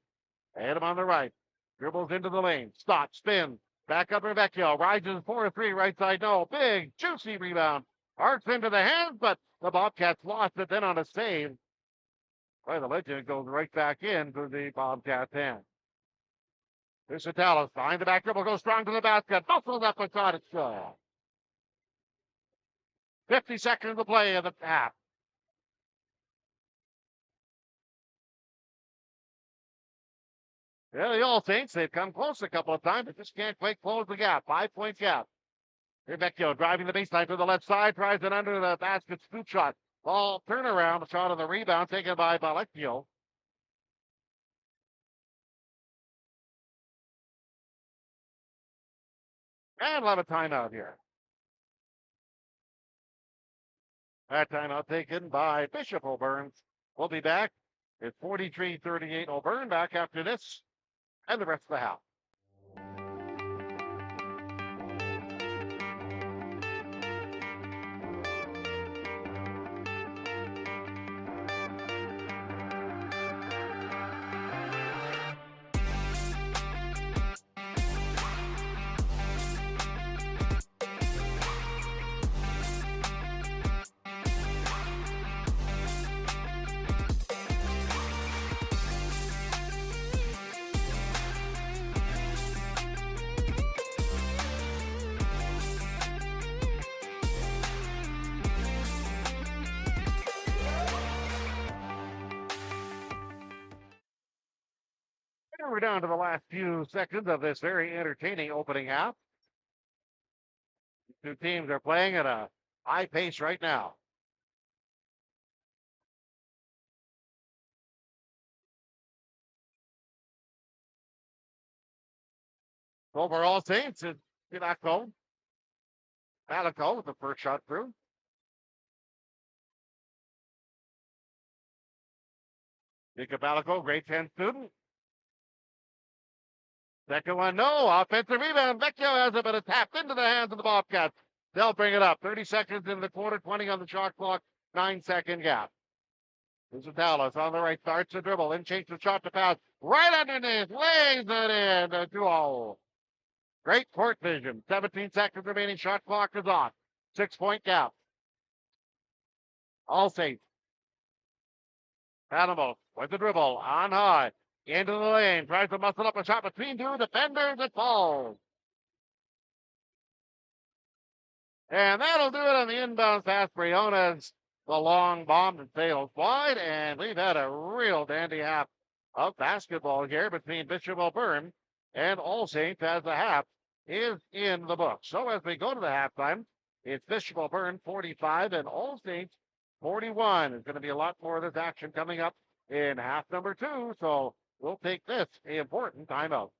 Adam on the right. Dribbles into the lane. Stop. Spin. Back up for Vecchio. Rises 4-3 right side. No. Big, juicy rebound. Arcs into the hands, but the Bobcats lost it then on a save. Boy, the legend goes right back into the Bobcats' hand. Here's Satalis behind the back dribble, goes strong to the basket, muscles up and shot it short. 50 seconds to play in the half. Yeah, the All Saints, they've come close a couple of times, but just can't quite close the gap. 5-point gap. Here Vecchio driving the baseline to the left side, tries it under the basket, scoop shot. Ball turnaround, shot on the rebound, taken by Balecchio. And we'll have a timeout here. That timeout taken by Bishop O'Byrne. We'll be back. It's 43-38 O'Byrne back after this and the rest of the half. We're down to the last few seconds of this very entertaining opening half. Two teams are playing at a high pace right now. Overall, Saints is Malico with the first shot through. Jacob Malico, grade 10 student. Second one, no. Offensive rebound. Vecchio has it, but it's tapped into the hands of the Bobcats. They'll bring it up. 30 seconds into the quarter, 20 on the shot clock, 9-second gap. This is Dallas on the right, starts the dribble, then changes the shot to pass. Right underneath, lays it in to 2-0. Great court vision. 17 seconds remaining, shot clock is off. 6-point gap. All Saints. Animal with the dribble on high. Into the lane, tries to muscle up a shot between two defenders, it falls. And that'll do it on the inbound pass. Briones, the long bomb that sails wide, and we've had a real dandy half of basketball here between Bishop O'Byrne and All Saints as the half is in the book. So as we go to the halftime, it's Bishop O'Byrne 45 and All Saints 41. There's going to be a lot more of this action coming up in half number 2, so we'll take this important timeout.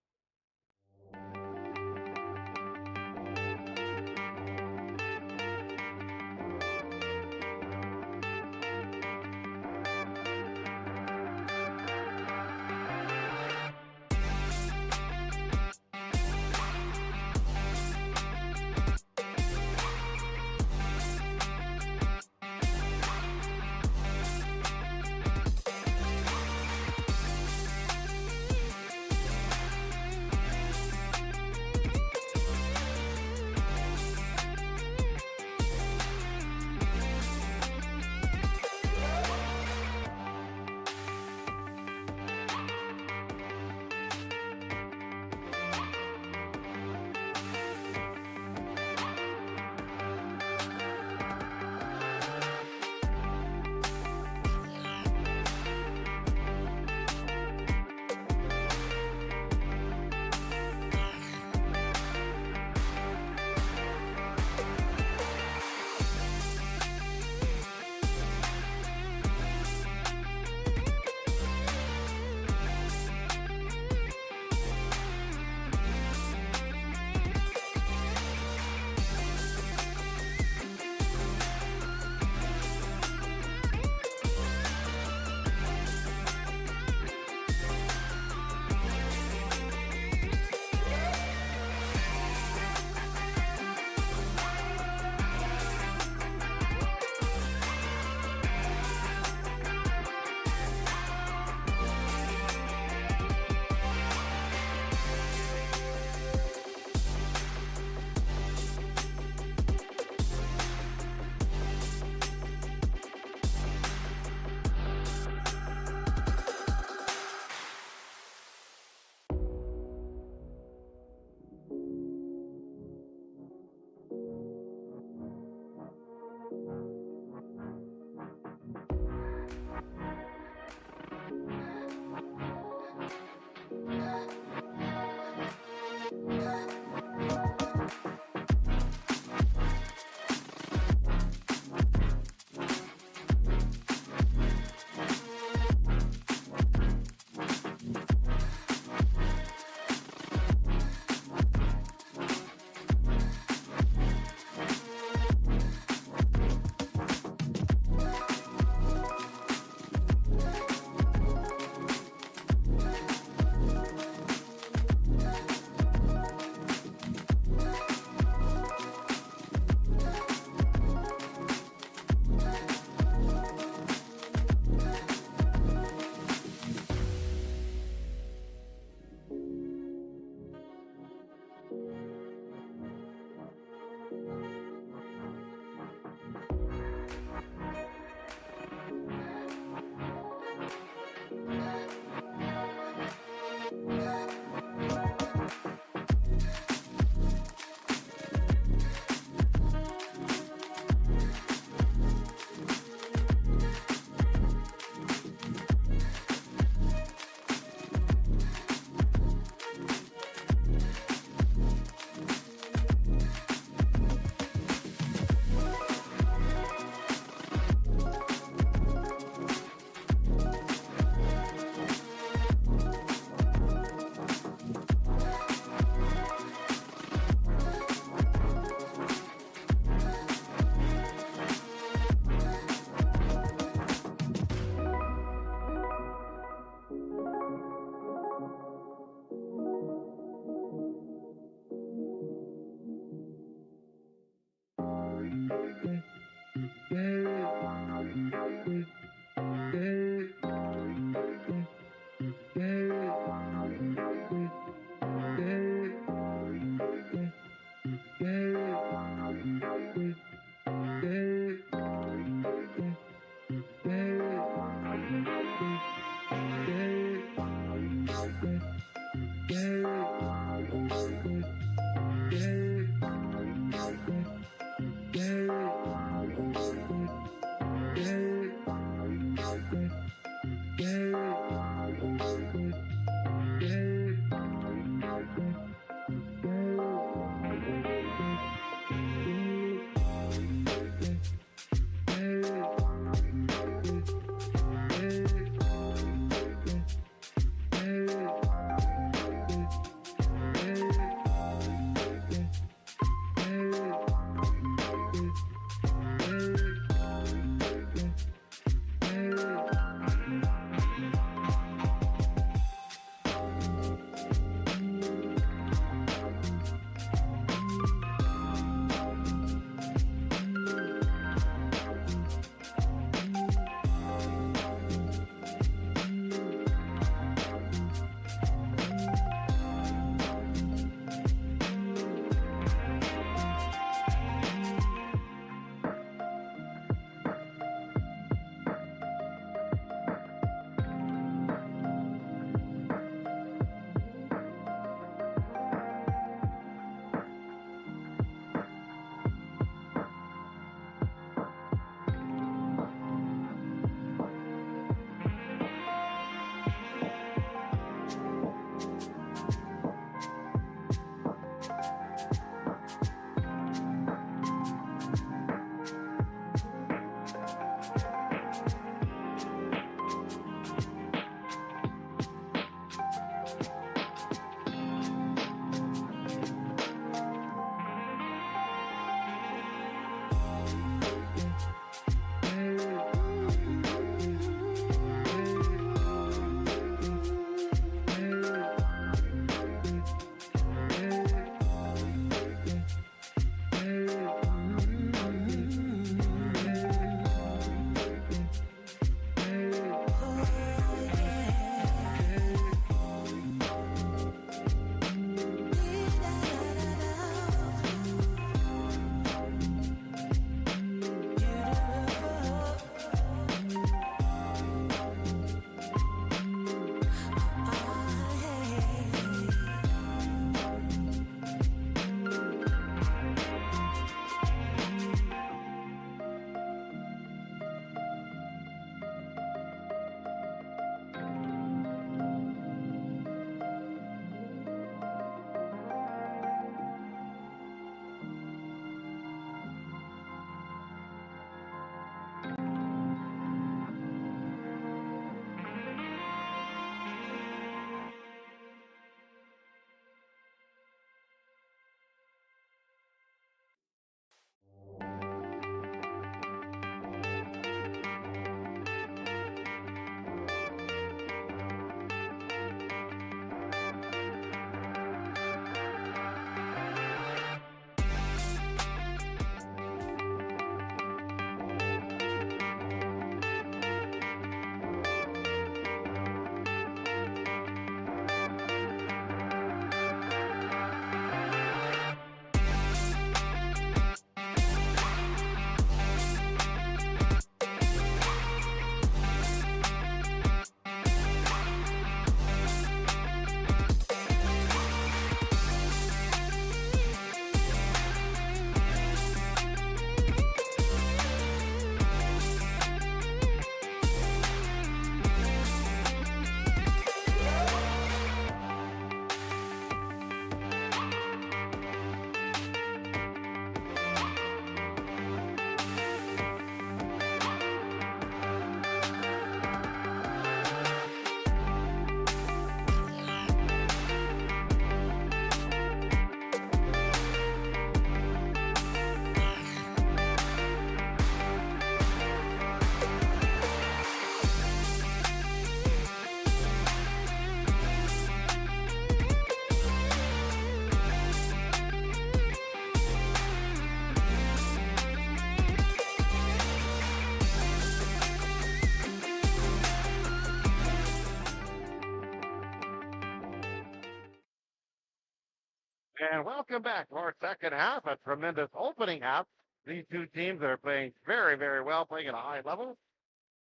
And welcome back to our second half, a tremendous opening half. These two teams are playing very, very well, playing at a high level.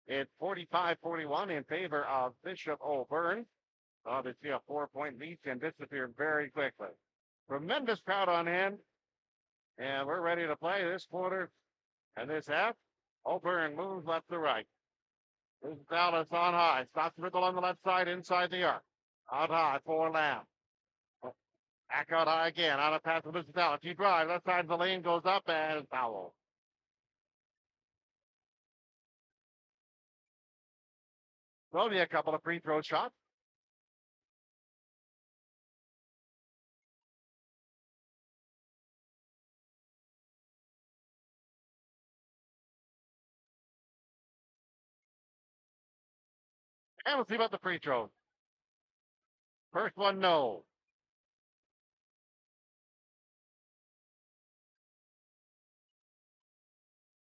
It's 45-41 in favor of Bishop O'Byrne. Obviously, a 4-point lead can disappear very quickly. Tremendous crowd on hand, and we're ready to play this quarter and this half. O'Byrne moves left to right. This is Dallas on high. Stops Riddle on the left side inside the arc. Out high for Lamb. Back out high again. On a pass to Mr. Dallas. He drives. Left side of the lane goes up and foul. There'll be a couple of free throw shots. And we'll see about the free throws. First one, no.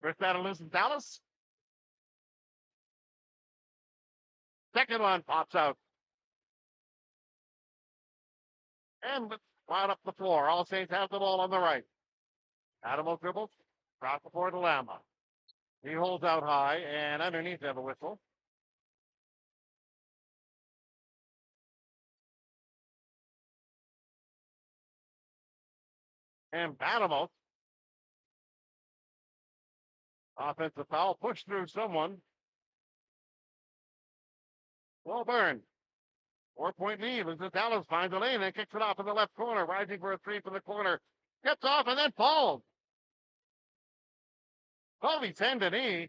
First battle loose in Dallas. Second one pops out. And right up the floor. All Saints have the ball on the right. Adamo dribbles. Cross the floor to Lamba. He holds out high and underneath have a whistle. And Adamo. Offensive foul. Pushed through someone. Well burned. 4-point lead. As Dallas finds a lane and kicks it off in the left corner. Rising for a three from the corner. Gets off and then falls. Kobe tendon.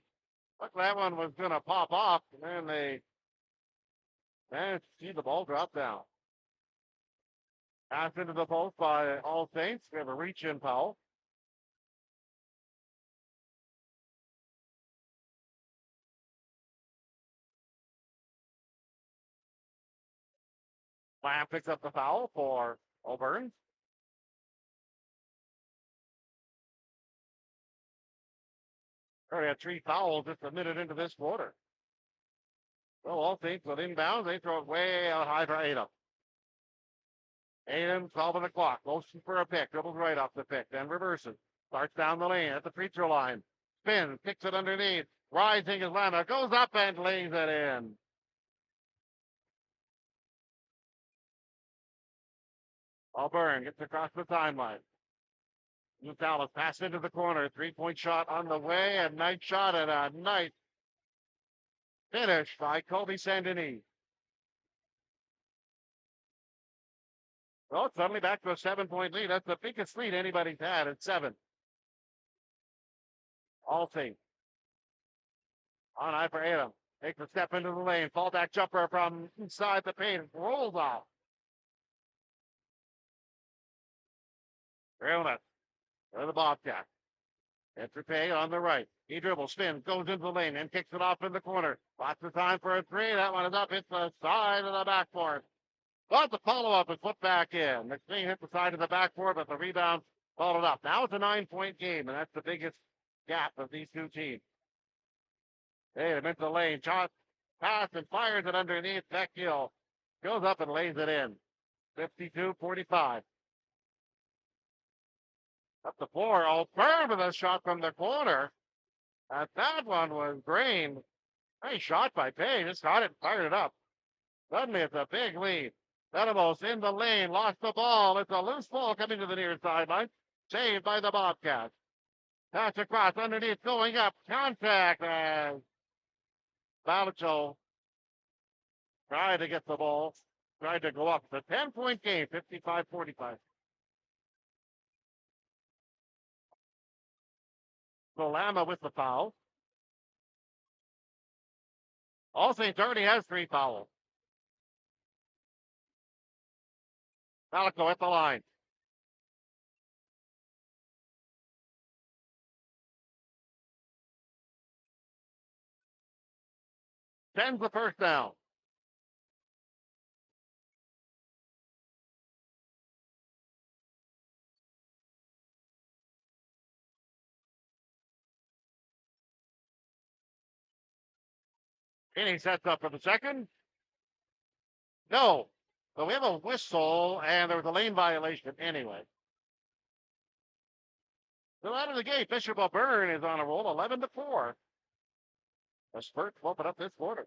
Looked that one was going to pop off. And then they managed to see the ball drop down. Pass into the post by All Saints. We have a reach-in foul. Lamb picks up the foul for O'Byrne. Already had three fouls just a minute into this quarter. So All Saints with inbounds. They throw it way out high for Adam. Adam solving the clock. Motion for a pick. Dribbles right off the pick. Then reverses. Starts down the lane at the free throw line. Spins. Kicks it underneath. Rising is Lama. Goes up and lays it in. O'Byrne gets across the timeline. Dallas pass into the corner. 3-point shot on the way. A nice shot and a nice finish by Kobe Saint-Denis. Well, it's suddenly back to a 7-point lead. That's the biggest lead anybody's had at 7. All Saints. On high for Adam. Takes a step into the lane. Fallback jumper from inside the paint. Rolls off. Realness. For the Bobcat. Entrepay on the right. He dribbles, spins, goes into the lane, and kicks it off in the corner. Lots of time for a three. That one is up. Hits the side of the backboard. But the follow-up is put back in. McLean hit the side of the backboard, but the rebound followed up. Now it's a 9-point game, and that's the biggest gap of these two teams. Hey, into the lane. Shot, pass, and fires it underneath. Beckhill goes up and lays it in. 52-45. Up the floor. O'Byrne with a shot from the corner. That one was drained. Nice shot by Payne. Just got it and fired it up. Suddenly it's a big lead. Venamos in the lane. Lost the ball. It's a loose ball coming to the near sideline. Saved by the Bobcats. Pass across underneath. Going up. Contact as Balicho tried to get the ball. Tried to go up. It's a 10-point game. 55-45. Lama with the foul. All Saints already has 3 fouls. Malico at the line. Sends the first down. Finney sets up for the second. No. So we have a whistle, and there was a lane violation anyway. So out of the gate, Bishop O'Byrne is on a roll, 11-4. The Spurs open up this quarter.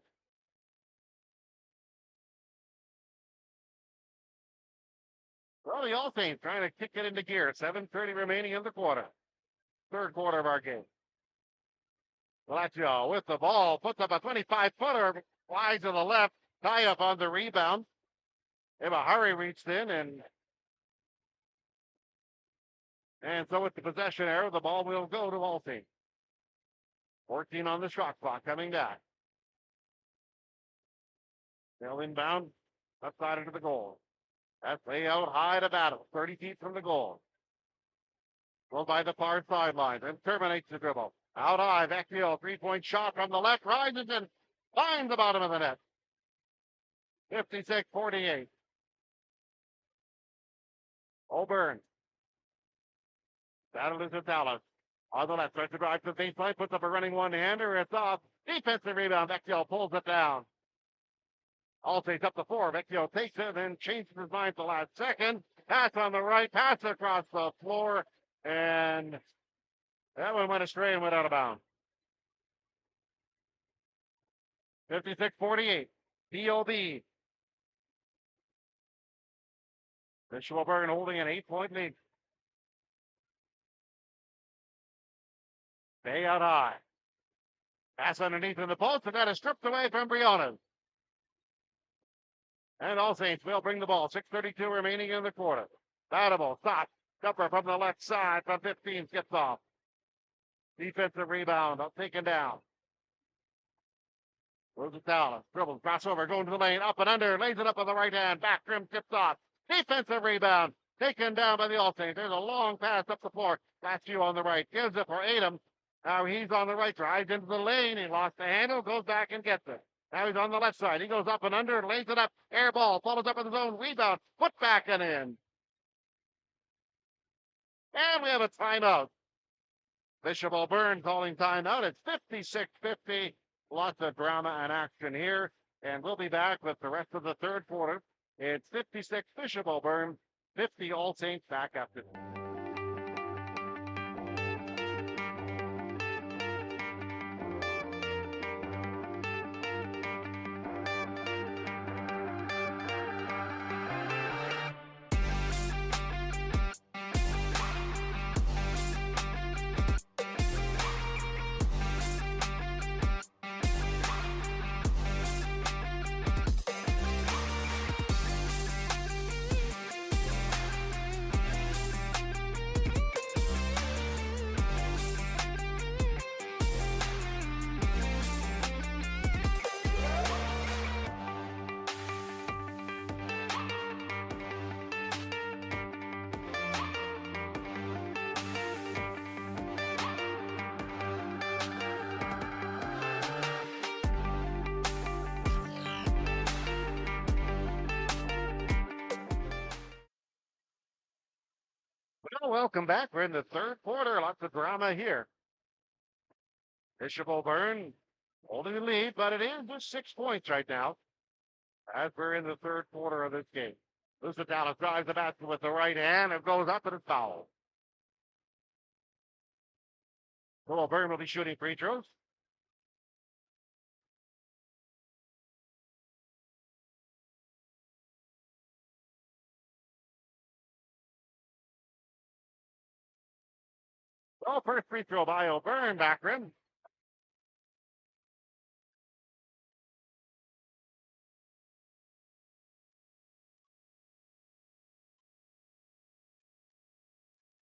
Well, the All Saints trying to kick it into gear. 7:30 remaining in the quarter. Third quarter of our game. Lazio with the ball, puts up a 25-footer, flies to the left, tie up on the rebound. Imahari reached in, and so with the possession error, the ball will go to All Saints. 14 on the shot clock coming back. Still inbound, outside into the goal. That's way out high to battle, 30 feet from the goal. Well by the far sideline and terminates the dribble. Out high, Vecchio, three-point shot from the left, rises and finds the bottom of the net. 56-48. O'Byrne. Battle is with Dallas. On the left, starts to drive to the baseline, puts up a running one-hander. It's off. Defensive rebound. Vecchio pulls it down. All Saints up to 4. Vecchio takes it and changes his mind the last second. Pass on the right, pass across the floor, and that one went astray and went out of bounds. 56-48. POB. Bishop O'Byrne holding an 8-point lead. Bay out high. Pass underneath in the post, and that is stripped away from Briones. And All Saints will bring the ball. 6:32 remaining in the quarter. Batable, stop. Jumper from the left side from 15 gets off. Defensive rebound, taken down. Goes it down. Dribbles, crossover, going to the lane, up and under, lays it up on the right hand, back rim tipped off. Defensive rebound, taken down by the All Saints. There's a long pass up the floor. Lazio on the right, gives it for Adam. Now he's on the right, drives into the lane. He lost the handle, goes back and gets it. Now he's on the left side. He goes up and under, lays it up, air ball, follows up in the zone, rebound, put back and in. And we have a timeout. Bishop O'Byrne calling timeout. It's 56-50. Lots of drama and action here. And we'll be back with the rest of the third quarter. It's 56 Bishop O'Byrne, 50 All Saints back after this. Well, welcome back. We're in the third quarter. Lots of drama here. Bishop O'Byrne holding the lead, but it is just 6 points right now as we're in the third quarter of this game. Dallas drives the basket with the right hand. It goes up and it's fouled. So O'Byrne will be shooting free throws. Well, first free throw by O'Byrne, back rim.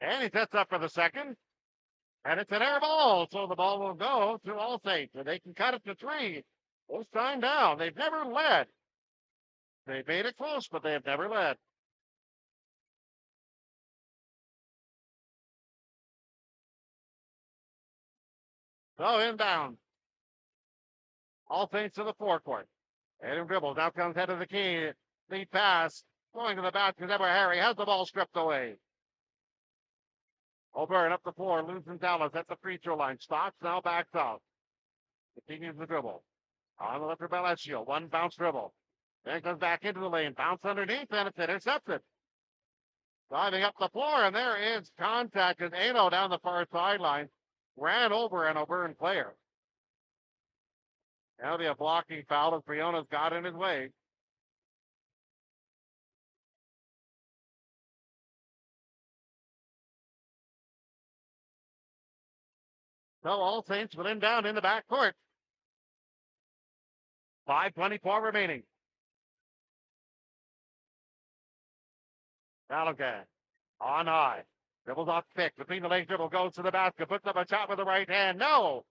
And he sets up for the second. And it's an air ball, so the ball will go to All Saints. And they can cut it to 3. This time down. They've never led. They made it close, but they have never led. So inbound. All Saints to the forecourt. Adam dribbles. Now comes head of the key. Lead pass. Going to the basket. Harry has the ball stripped away. O'Byrne up the floor. Losing Dallas at the free throw line. Stops. Now backs out. Continues the dribble. On the left for Balesio. One bounce dribble. Then it goes back into the lane. Bounce underneath, and it's intercepted. Driving up the floor, and there is contact as Ano down the far sideline ran over an Auburn player. Now be a blocking foul as Briona's got in his way. So All Saints will inbound in the back court. 5:24 remaining. Callaghan on high. Dribbles off pick. Between the legs dribble goes to the basket. Puts up a shot with the right hand. No.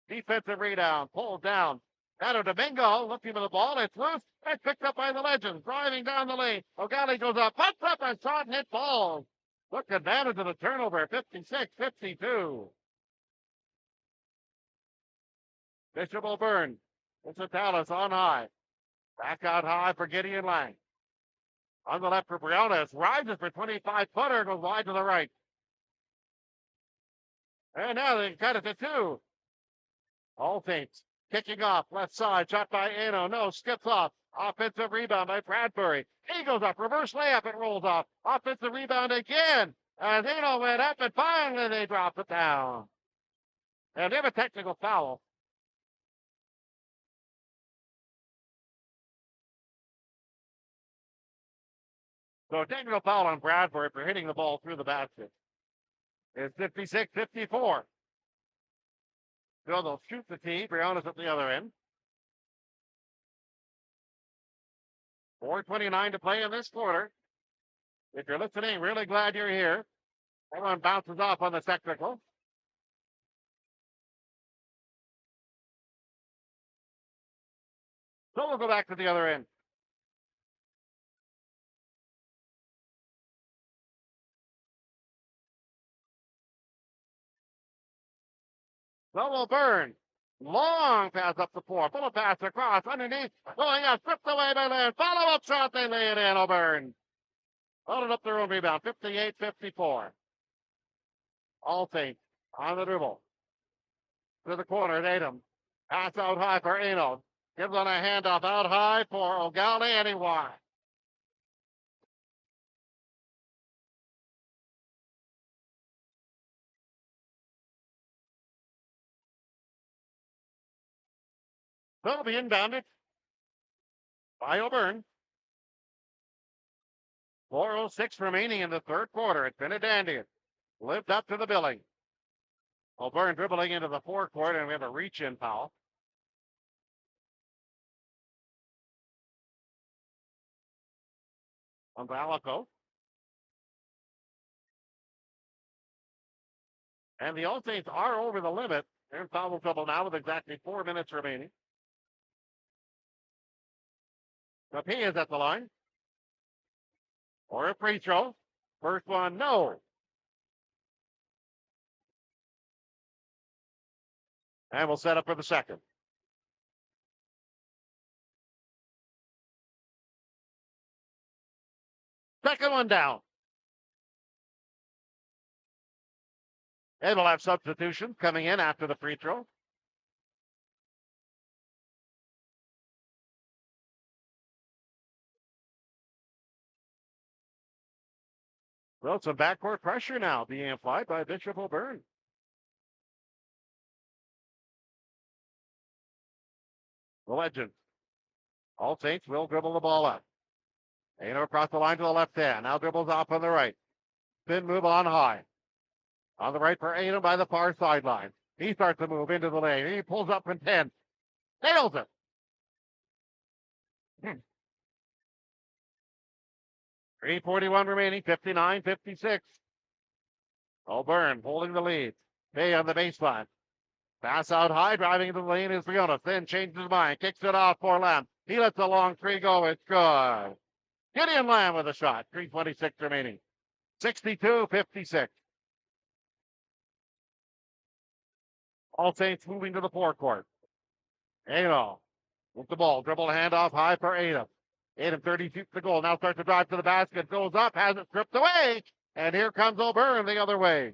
Defensive rebound. Pulled down. Tato Domingo looking for the ball. It's loose. It's picked up by the Legends. Driving down the lane. O'Galley goes up. Puts up a shot and it falls. Look advantage of the turnover. 56-52. Bishop O'Byrne. It's a Dallas on high. Back out high for Gideon Lang. On the left for Briones. Rises for 25-footer. Goes wide to the right. And now they cut it to 2. All Saints kicking off. Left side. Shot by Ano. No. Skips off. Offensive rebound by Bradbury. He goes up. Reverse layup. It rolls off. Offensive rebound again. As Ano went up and finally they dropped it down. And they have a technical foul. So technical foul on Bradbury for hitting the ball through the basket. It's 56-54. So they'll shoot the tee. Briones at the other end. 4:29 to play in this quarter. If you're listening, really glad you're here. Everyone bounces off on the technical. So we'll go back to the other end. So O'Byrne. Long pass up the floor. Full pass across. Underneath. Going out. Stripped away by Land. Follow-up shot. They lay it in. O'Byrne. Followed up their own rebound. 58-54. All Saints on the dribble. To the corner. Tatum. Pass out high for Ano. Gives on a handoff out high for O'Galley. And he won. They'll be inbounded by O'Byrne. 4:06 remaining in the third quarter. It's been a dandy. Lived up to the billing. O'Byrne dribbling into the forecourt, and we have a reach-in foul. On Vallejo. And the All Saints are over the limit. They're in foul trouble now with exactly 4 minutes remaining. Rapie is at the line. Or a free throw. First one, no. And we'll set up for the second. Second one down. And we'll have substitutions coming in after the free throw. Well, some backcourt pressure now being applied by Bishop O'Byrne. The Legends. All Saints will dribble the ball up. Ano across the line to the left hand. Now dribbles off on the right. Spin move on high. On the right for Ano by the far sideline. He starts to move into the lane. He pulls up from 10. Nails it. 3:41 remaining. 59-56. O'Byrne holding the lead. Bay on the baseline. Pass out high. Driving into the lane is Briones. Then changes his mind. Kicks it off for Lamb. He lets the long three go. It's good. Gideon Lamb with a shot. 3:26 remaining. 62-56. All Saints moving to the forecourt. Ano with the ball. Dribble handoff high for Adam. Adam 30 feet to goal. Now starts to drive to the basket. Goes up. Has it stripped away. And here comes O'Byrne the other way.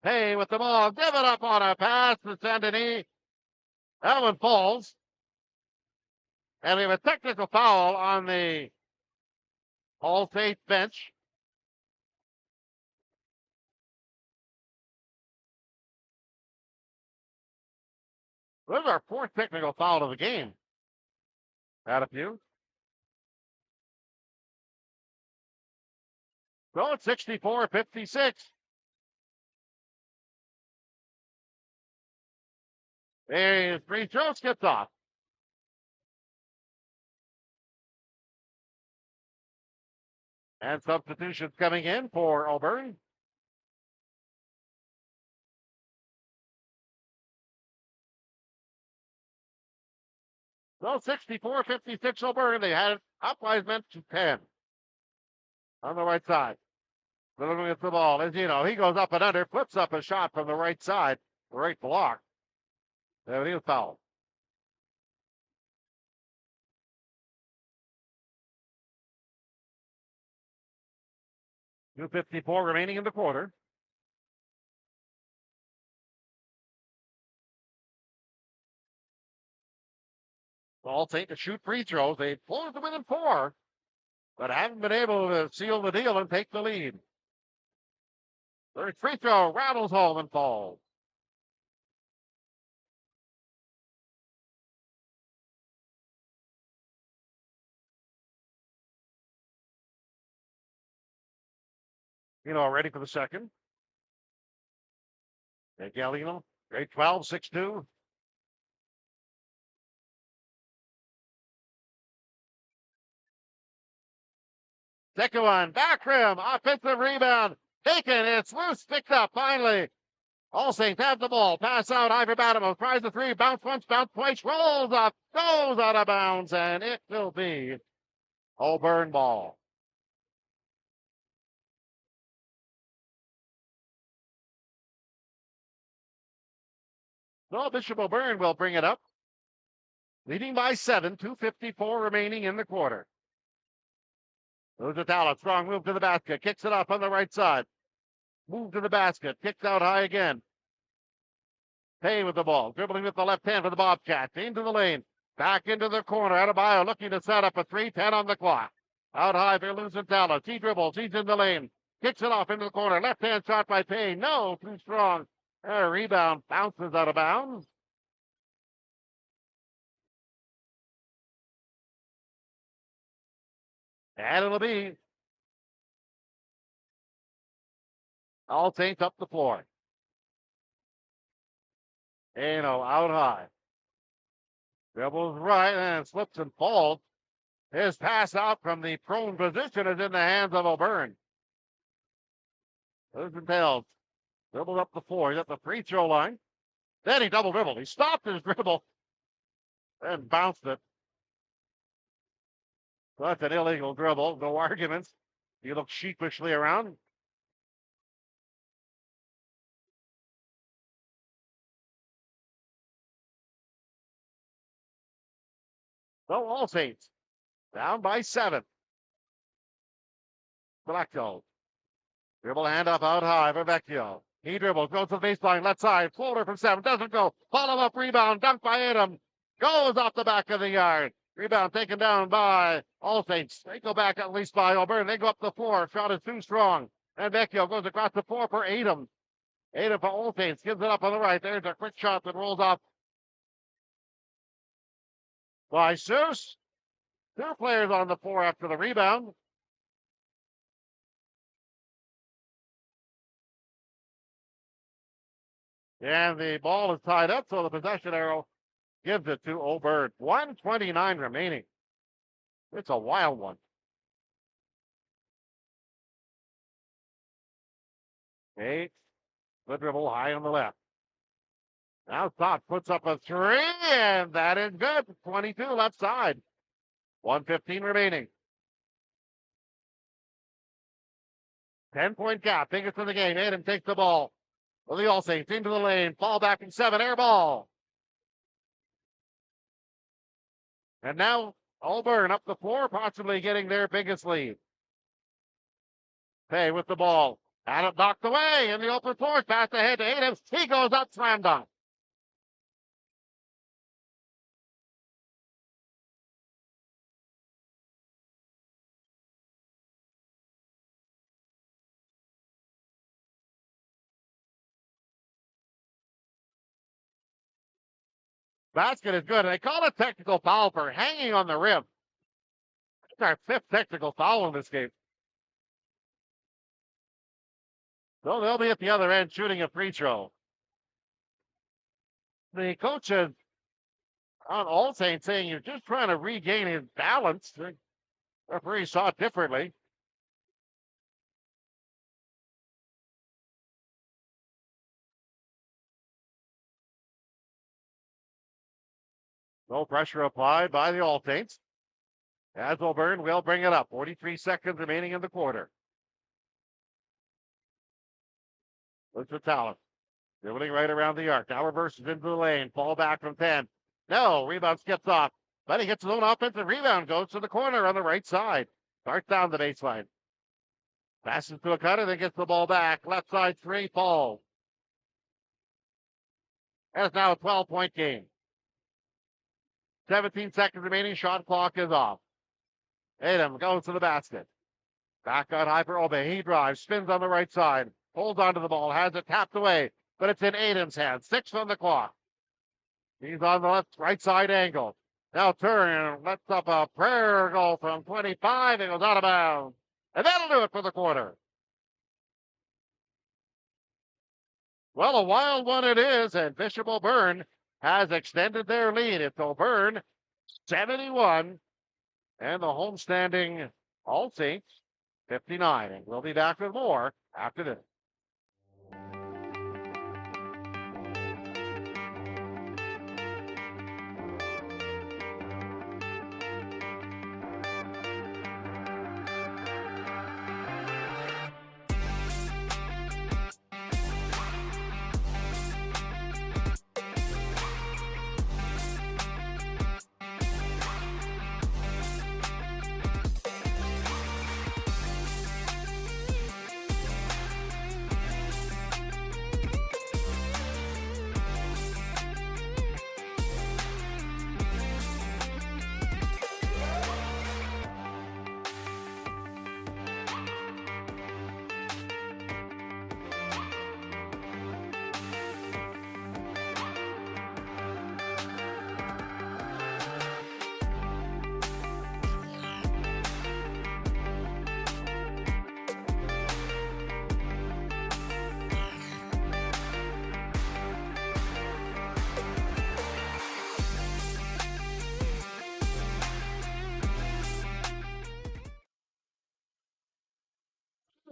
Hey with the ball. Give it up on a pass to Saint-Denis. That one falls. And we have a technical foul on the All Saints bench. This is our fourth technical foul of the game. Had a few. So it's 64-56. A free throw skipped off. And substitutions coming in for Auburn. So 64-56 Auburn. They had it up by as meant to 10 on the right side. Looking at the ball, as you know, he goes up and under, flips up a shot from the right side, right block. There he was fouled. 2:54 remaining in the quarter. Ball take to shoot free throws. They closed to within 4, but haven't been able to seal the deal and take the lead. Third free throw rattles home and falls. Ready for the second. Galino, grade 12, 6'2". Second one, back rim, offensive rebound, taken, it's loose, picked up finally. All Saints have the ball, pass out, Ivor Badamo tries the three, bounce once, bounce twice, rolls up, goes out of bounds, and it will be Auburn ball. So Bishop Auburn will bring it up, leading by 7, 2:54 remaining in the quarter. Luzatala, strong move to the basket, kicks it off on the right side. Move to the basket, kicks out high again. Pay with the ball, dribbling with the left hand for the Bobcats, into the lane, back into the corner. Adebayo looking to set up a 3-10 on the clock. Out high for Luzatala, he dribbles, he's in the lane, kicks it off into the corner. Left hand shot by Payne, no, too strong. A rebound, bounces out of bounds. And it'll be All Saints up the floor. Out high. Dribbles right and slips and falls. His pass out from the prone position is in the hands of Auburn. Rosenthal dribbled up the floor. He's at the free throw line. Then he double dribbled. He stopped his dribble and bounced it. So that's an illegal dribble. No arguments. He looked sheepishly around. So All Saints down by 7. Blackjoe. Dribble handoff out high for Vecchio. He dribbles, goes to the baseline, left side, floater from 7, doesn't go. Follow up rebound, dunk by Adam. Goes off the back of the yard. Rebound taken down by All Saints. They go back at least by Auburn. They go up the floor. Shot is too strong. And Vecchio goes across the floor for Adam. Adam for All Saints gives it up on the right. There's a quick shot that rolls off by Seuss. 2 players on the floor after the rebound. And the ball is tied up, so the possession arrow gives it to Auburn. 1:29 remaining. It's a wild one. Okay, the dribble high on the left. Now Sock puts up a 3, and that is good. 22 left side. 1:15 remaining. 10-point gap. Biggest in the game. Adam takes the ball. Well, the All Saints into the lane. Ball back in 7. Air ball. And now Auburn up the floor, possibly getting their biggest lead. Pay with the ball. Adam knocked away in the open floor. Pass ahead to Adam. He goes up, slam dunk. Basket is good. And they call it technical foul for hanging on the rim. It's our fifth technical foul in this game. So they'll be at the other end shooting a free throw. The coach is on All Saints saying you're just trying to regain his balance. The referee saw it differently. No pressure applied by the All Saints. As O'Byrne will bring it up. 43 seconds remaining in the quarter. Looks for Talent. Dribbling right around the arc. Now reverses into the lane. Fall back from 10. No, rebound skips off. But he gets his own offensive rebound. Goes to the corner on the right side. Starts down the baseline. Passes to a cutter, then gets the ball back. Left side three, falls. And it's now a 12-point game. 17 seconds remaining. Shot clock is off. Adam goes to the basket. Back on high for Obe. He drives, spins on the right side, holds onto the ball, has it tapped away, but it's in Adam's hands. 6 on the clock. He's on the right side angle. Now turn, lets up a prayer goal from 25 and goes out of bounds. And that'll do it for the quarter. Well, a wild one it is, and Bishop O'Byrne has extended their lead. It's O'Byrne 71, and the homestanding All Saints 59. And we'll be back with more after this.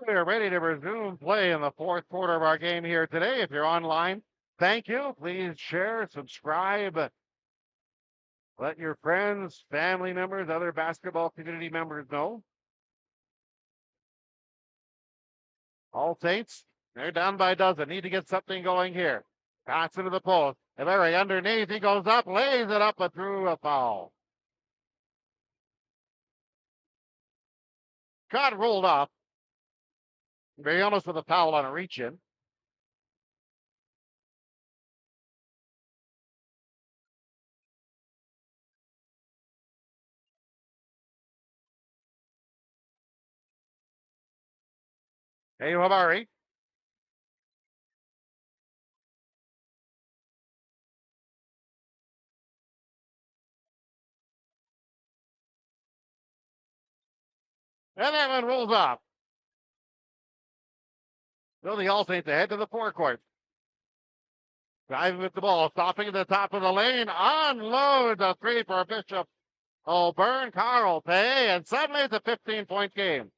We're ready to resume play in the fourth quarter of our game here today. If you're online, thank you. Please share, subscribe. Let your friends, family members, other basketball community members know. All Saints, they're down by a dozen. Need to get something going here. Pass into the post. And Larry underneath, he goes up, lays it up, but through a foul. Got rolled off. Very honest with a foul on a reach in. Hey, Habari. And that one rolls off. So the All Saints ahead to the forecourt. Driving with the ball, stopping at the top of the lane, unloads a three for Bishop O'Byrne, Carl Pay, and suddenly it's a 15-point game.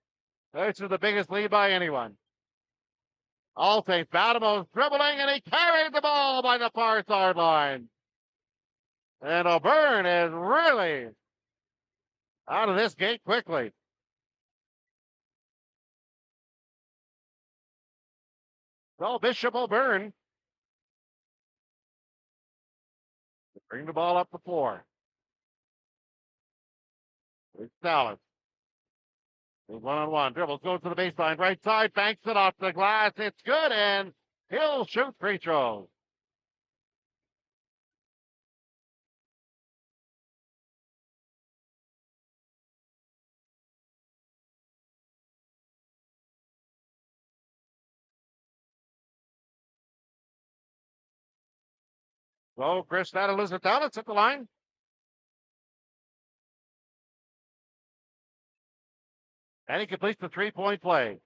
This is the biggest lead by anyone. All Saints, Badamo's dribbling, and he carries the ball by the far sideline. And O'Byrne is really out of this gate quickly. So Bishop O'Byrne bring the ball up the floor. It's Dallas. One-on-one. Dribbles, goes to the baseline, right side, banks it off the glass. It's good, and he'll shoot free throws. So Chris Elizabeth took the line. And he completes the 3-point play.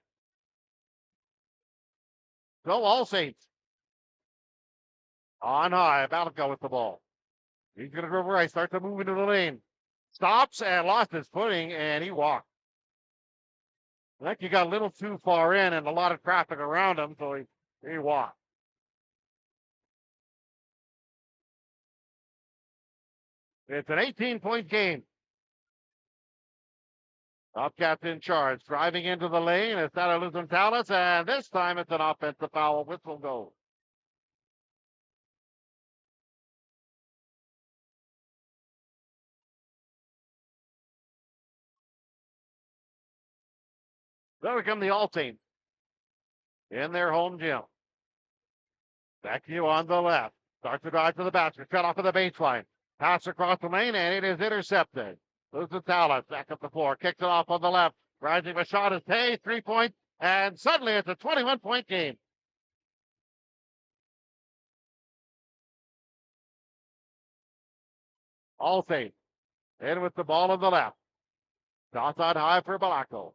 So All Saints on high. Balco with the ball. He's going to go right. Start to move into the lane. Stops and lost his footing, and he walked. I think he got a little too far in and a lot of traffic around him, so he walked. It's an 18-point game. Bobcats in charge, driving into the lane. It's out of Luzon, and this time it's an offensive foul. Whistle goes. There come the All Saints in their home gym. Back to you on the left. Starts to drive to the basket. Cut off of the baseline. Pass across the lane, and it is intercepted. Loses Tallis. Back up the floor. Kicks it off on the left. Rising with shot is Tay. 3 points. And suddenly it's a 21-point game. All Saints in with the ball on the left. Toss on high for Balco.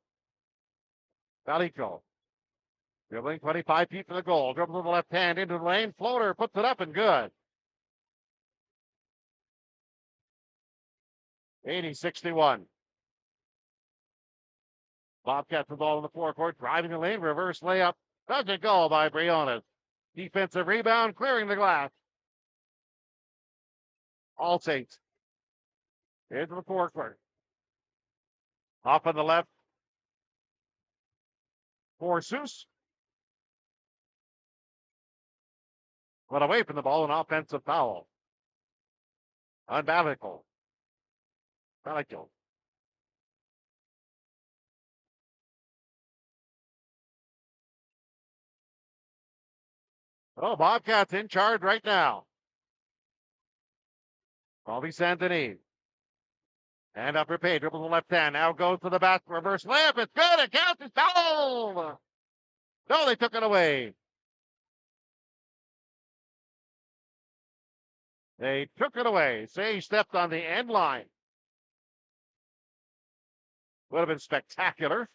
Dribbling 25 feet for the goal. Dribbles with the left hand into the lane. Floater puts it up and good. 80-61. Bobcats the ball in the forecourt. Driving the lane. Reverse layup. Doesn't go by Briones. Defensive rebound. Clearing the glass. All Saints. Into the forecourt. Off on the left. For Seuss. But away from the ball, an offensive foul. On Balco. Oh, Bobcats in charge right now. Bobby Saint-Denis. And upper page, dribbles the left hand. Now goes to the basket. Reverse layup. It's good. It counts. It's foul. No, they took it away. They took it away. Say he stepped on the end line. Would have been spectacular.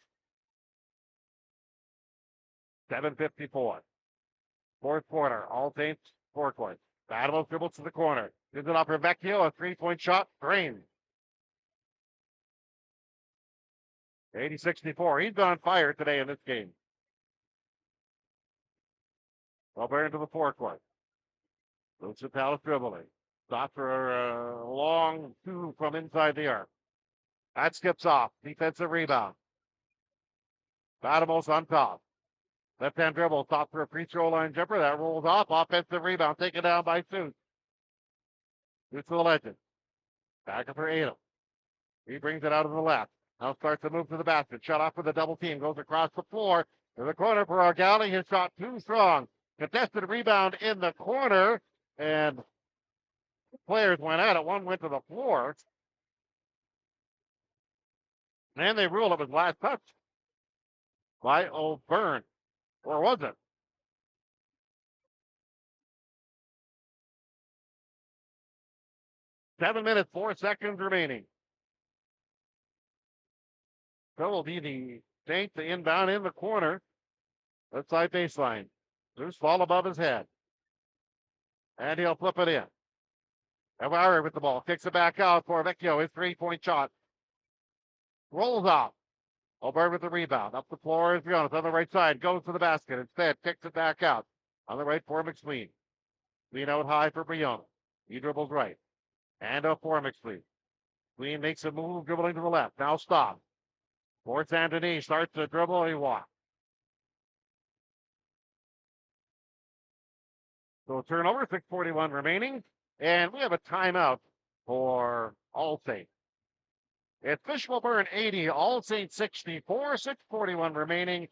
7:54. Fourth quarter. All Saints forecourt. Battle dribbles to the corner. Gives it off for Vecchio. A 3-point shot. Drained. 80-64. He's been on fire today in this game. Over into the forecourt. Lucian Palace dribbling. Stop for a long two from inside the arc. That skips off. Defensive rebound. Batimos on top. Left-hand dribble. Stop for a free throw line jumper. That rolls off. Offensive rebound. Taken down by Seuss. Seuss to the legend. Back up for Adam. He brings it out of the left. Now starts to move to the basket. Shut off with a double team. Goes across the floor to the corner for Argali. His shot too strong. Contested rebound in the corner. And players went at it. One went to the floor. And they ruled it was last touch by O'Byrne. Or was it? Seven minutes, 4 seconds remaining. So will be the Saints to inbound in the corner. Left side baseline. Loose ball above his head. And he'll flip it in. Aguirre with the ball. Kicks it back out for Vecchio. His 3-point shot. Rolls off. O'Byrne with the rebound. Up the floor is Briones on the right side. Goes to the basket. Instead, kicks it back out. On the right for McSween. Sween out high for Briones. He dribbles right. And up for McSween. Sween makes a move, dribbling to the left. Now stop. For Saint-Denis. Starts to dribble. He walks. So turnover, 6:41 remaining. And we have a timeout for All Saints. It's Fishville Burn 80, All Saints 64, 6:41 remaining.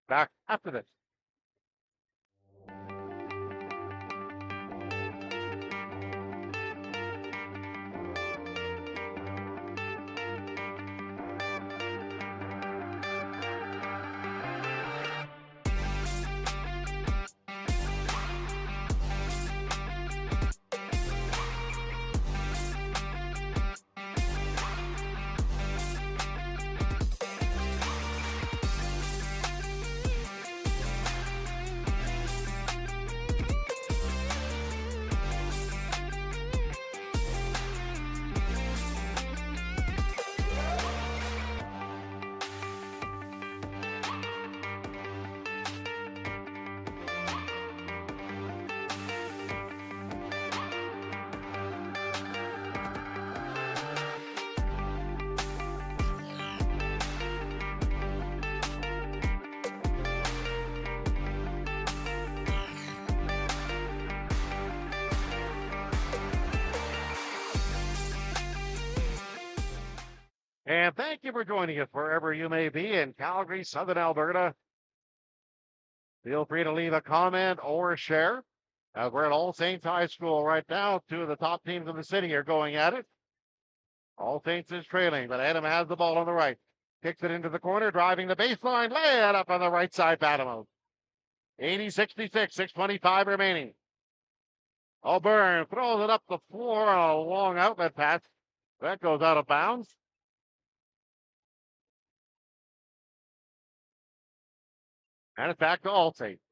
Back after this. And thank you for joining us wherever you may be in Calgary, Southern Alberta. Feel free to leave a comment or share. We're at All Saints High School right now. Two of the top teams in the city are going at it. All Saints is trailing, but Adam has the ball on the right. Kicks it into the corner, driving the baseline. Lay it up on the right side, Batamo. 80-66, 6:25 remaining. O'Byrne throws it up the floor on a long outlet pass. That goes out of bounds. And it's back to All Saints.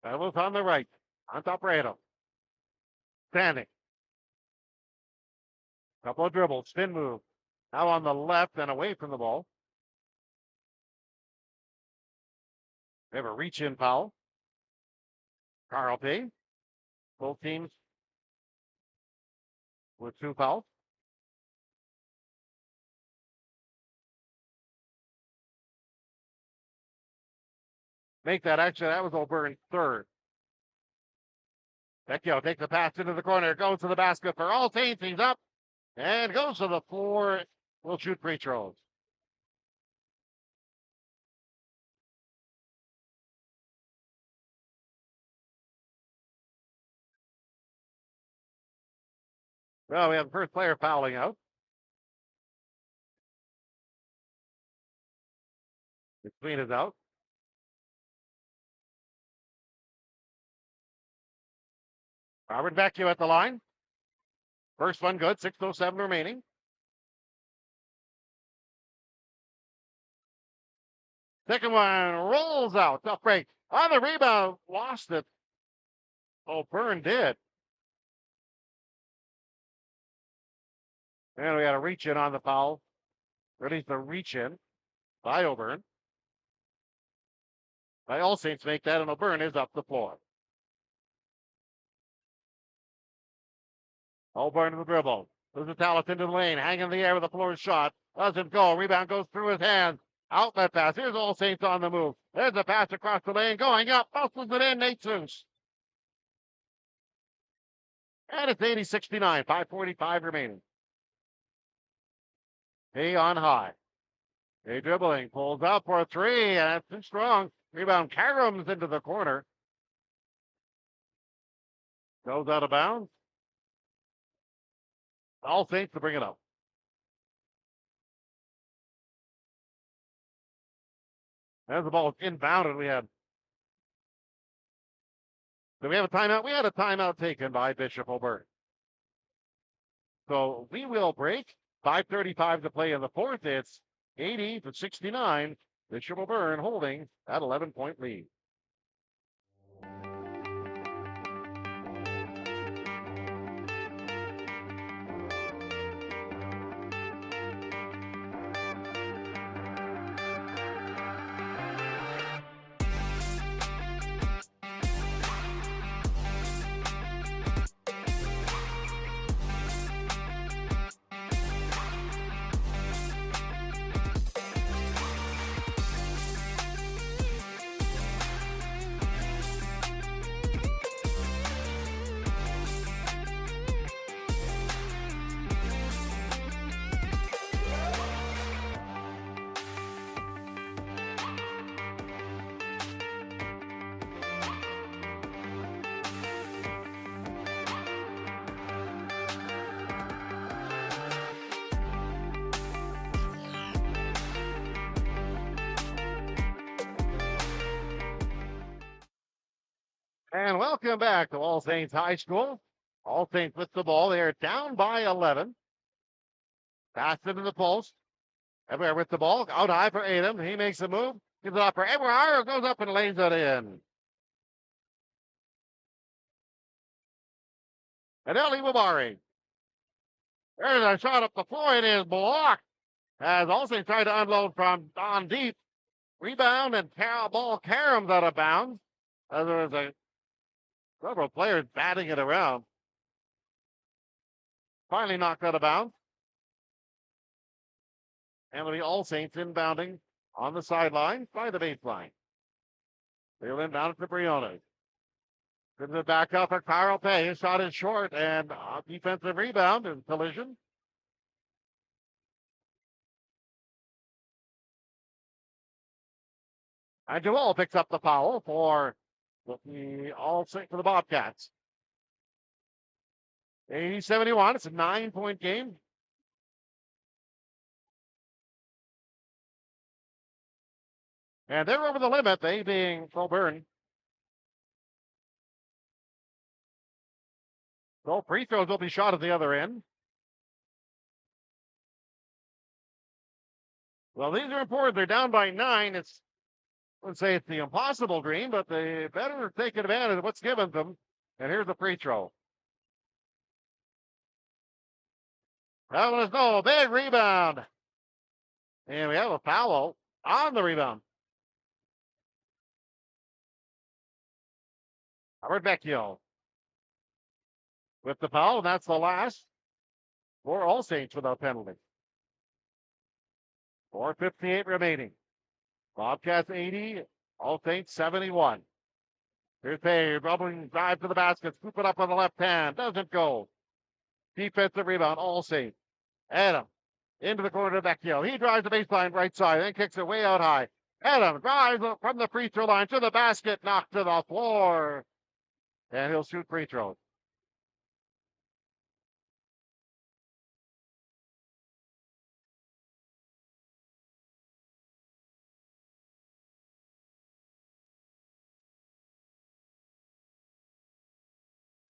That was on the right. On top Rado. Standing. Couple of dribbles. Spin move. Now on the left and away from the ball. They have a reach-in foul. Carl Payne. Both teams with 2 fouls. Make that actually, that was O'Byrne's third. Vecchio takes the pass into the corner, goes to the basket for All Saints. He's up and goes to the floor. Will shoot free throws. Well, we have the first player fouling out. The clean is out. Robert Vecchio at the line. First one good, 6:07 remaining. Second one rolls out. Tough break. On the rebound, lost it. O'Byrne did. And we had a reach in on the foul. Release the reach in by O'Byrne. By All Saints make that, and O'Byrne is up the floor. O'Byrne to the dribble. Loses Tallis into the lane. Hang in the air with the floor shot. Doesn't go. Rebound goes through his hands. Outlet pass. Here's All Saints on the move. There's a pass across the lane. Going up. Muscles it in. Nate Zeus. And it's 80-69. 5:45 remaining. Hay on high. Hay dribbling. Pulls up for a three. And it's too strong. Rebound caroms into the corner. Goes out of bounds. All Saints to bring it up. As the ball is inbounded, do we have a timeout? We had a timeout taken by Bishop O'Byrne. So we will break. 5:35 to play in the fourth. It's 80-69. Bishop O'Byrne holding that 11-point lead. And welcome back to All Saints High School. All Saints with the ball. They are down by 11. Pass into the post. Everywhere with the ball. Out high for Adam. He makes a move. Gives it up for Edward. Goes up and lays it in. And Eli Wabari. There's a shot up the floor. It is blocked. As All Saints tried to unload from on deep. Rebound and ball caroms out of bounds. As there was several players batting it around. Finally knocked out of bounds. And it'll be All Saints inbounding on the sideline by the baseline. They'll inbound it to Briones. Gives it back up for Carl Pay. His shot is short and defensive rebound and collision. And Joel picks up the foul for the All-Saint for the Bobcats. 80-71. It's a 9-point game. And they're over the limit, they being Colburn. So free throws will be shot at the other end. Well, these are important. They're down by 9. I wouldn't say it's the impossible dream, but they better take advantage of what's given them. And here's the free throw. That one is no big rebound. And we have a foul on the rebound. Robert Vecchio with the foul, and that's the last for All Saints without penalty. 4:58 remaining. Bobcats 80, All Saints 71. Here's Pay, bubbling drive to the basket, scoop it up on the left hand, doesn't go. Defensive rebound, All Saints. Adam into the corner to Vecchio. He drives the baseline right side, then kicks it way out high. Adam drives from the free throw line to the basket, knocked to the floor. And he'll shoot free throws.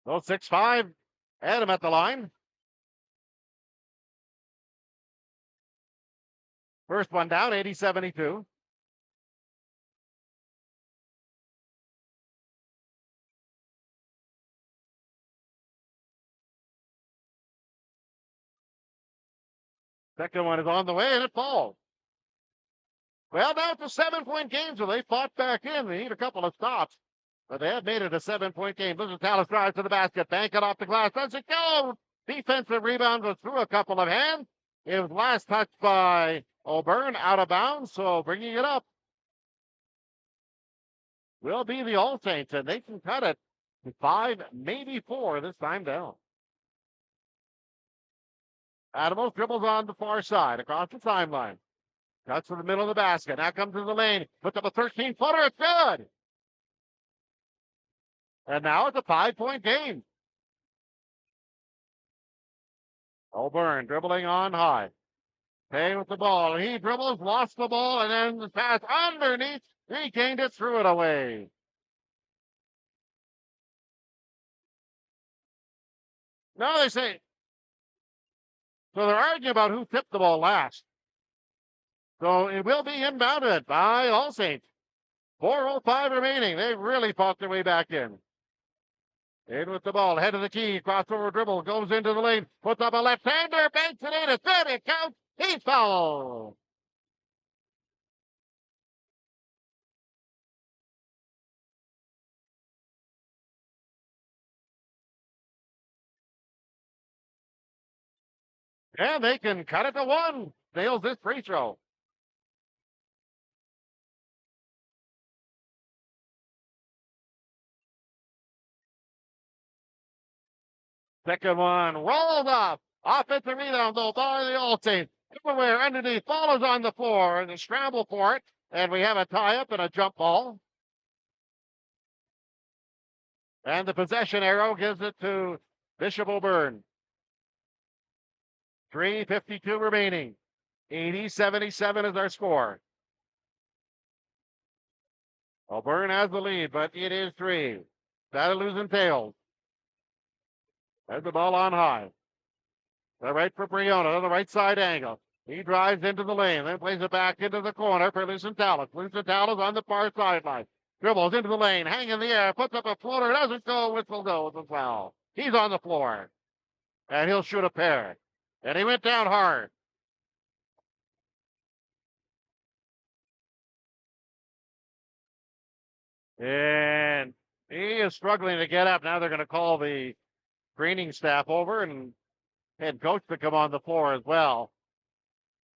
No 6-5. Adam at the line. First one down, 80-72. Second one is on the way, and it falls. Well, now it's a 7-point game, so they fought back in. They need a couple of stops, but they have made it a 7-point game. Listen, Tallis drives to the basket, bank it off the glass. Does it go? Defensive rebound was through a couple of hands. It was last touched by O'Byrne, out of bounds, so bringing it up will be the All Saints, and they can cut it to 5, maybe 4 this time down. Adamo dribbles on the far side, across the timeline. Cuts to the middle of the basket. Now comes to the lane. Puts up a 13-footer. It's good. And now it's a 5-point game. O'Byrne dribbling on high. Pay with the ball. He dribbles, lost the ball, and then the pass underneath. Regained it, threw it away. Now they say, so they're arguing about who tipped the ball last. So it will be inbounded by All Saints. 4:05 remaining. They really fought their way back in. In with the ball, head of the key, crossover dribble, goes into the lane, puts up a left-hander, banks it in, it's good, it counts, he's fouled. And they can cut it to 1. Nails this free throw. Second one rolled off. Offensive rebound, though, by the All Saints. Everywhere underneath, ball is on the floor, and the scramble for it. And we have a tie-up and a jump ball. And the possession arrow gives it to Bishop O'Byrne. 3:52 remaining. 80-77 is our score. O'Byrne has the lead, but it is 3. That'll lose and tails. There's the ball on high. They're right for Briona on the right side angle. He drives into the lane, then plays it back into the corner for Lucentalis. Lucentalis on the far sideline. Dribbles into the lane, hang in the air, puts up a floater, doesn't go, whistle goes as well. He's on the floor. And he'll shoot a pair. And he went down hard. And he is struggling to get up. Now they're going to call the training staff over and head coach to come on the floor as well.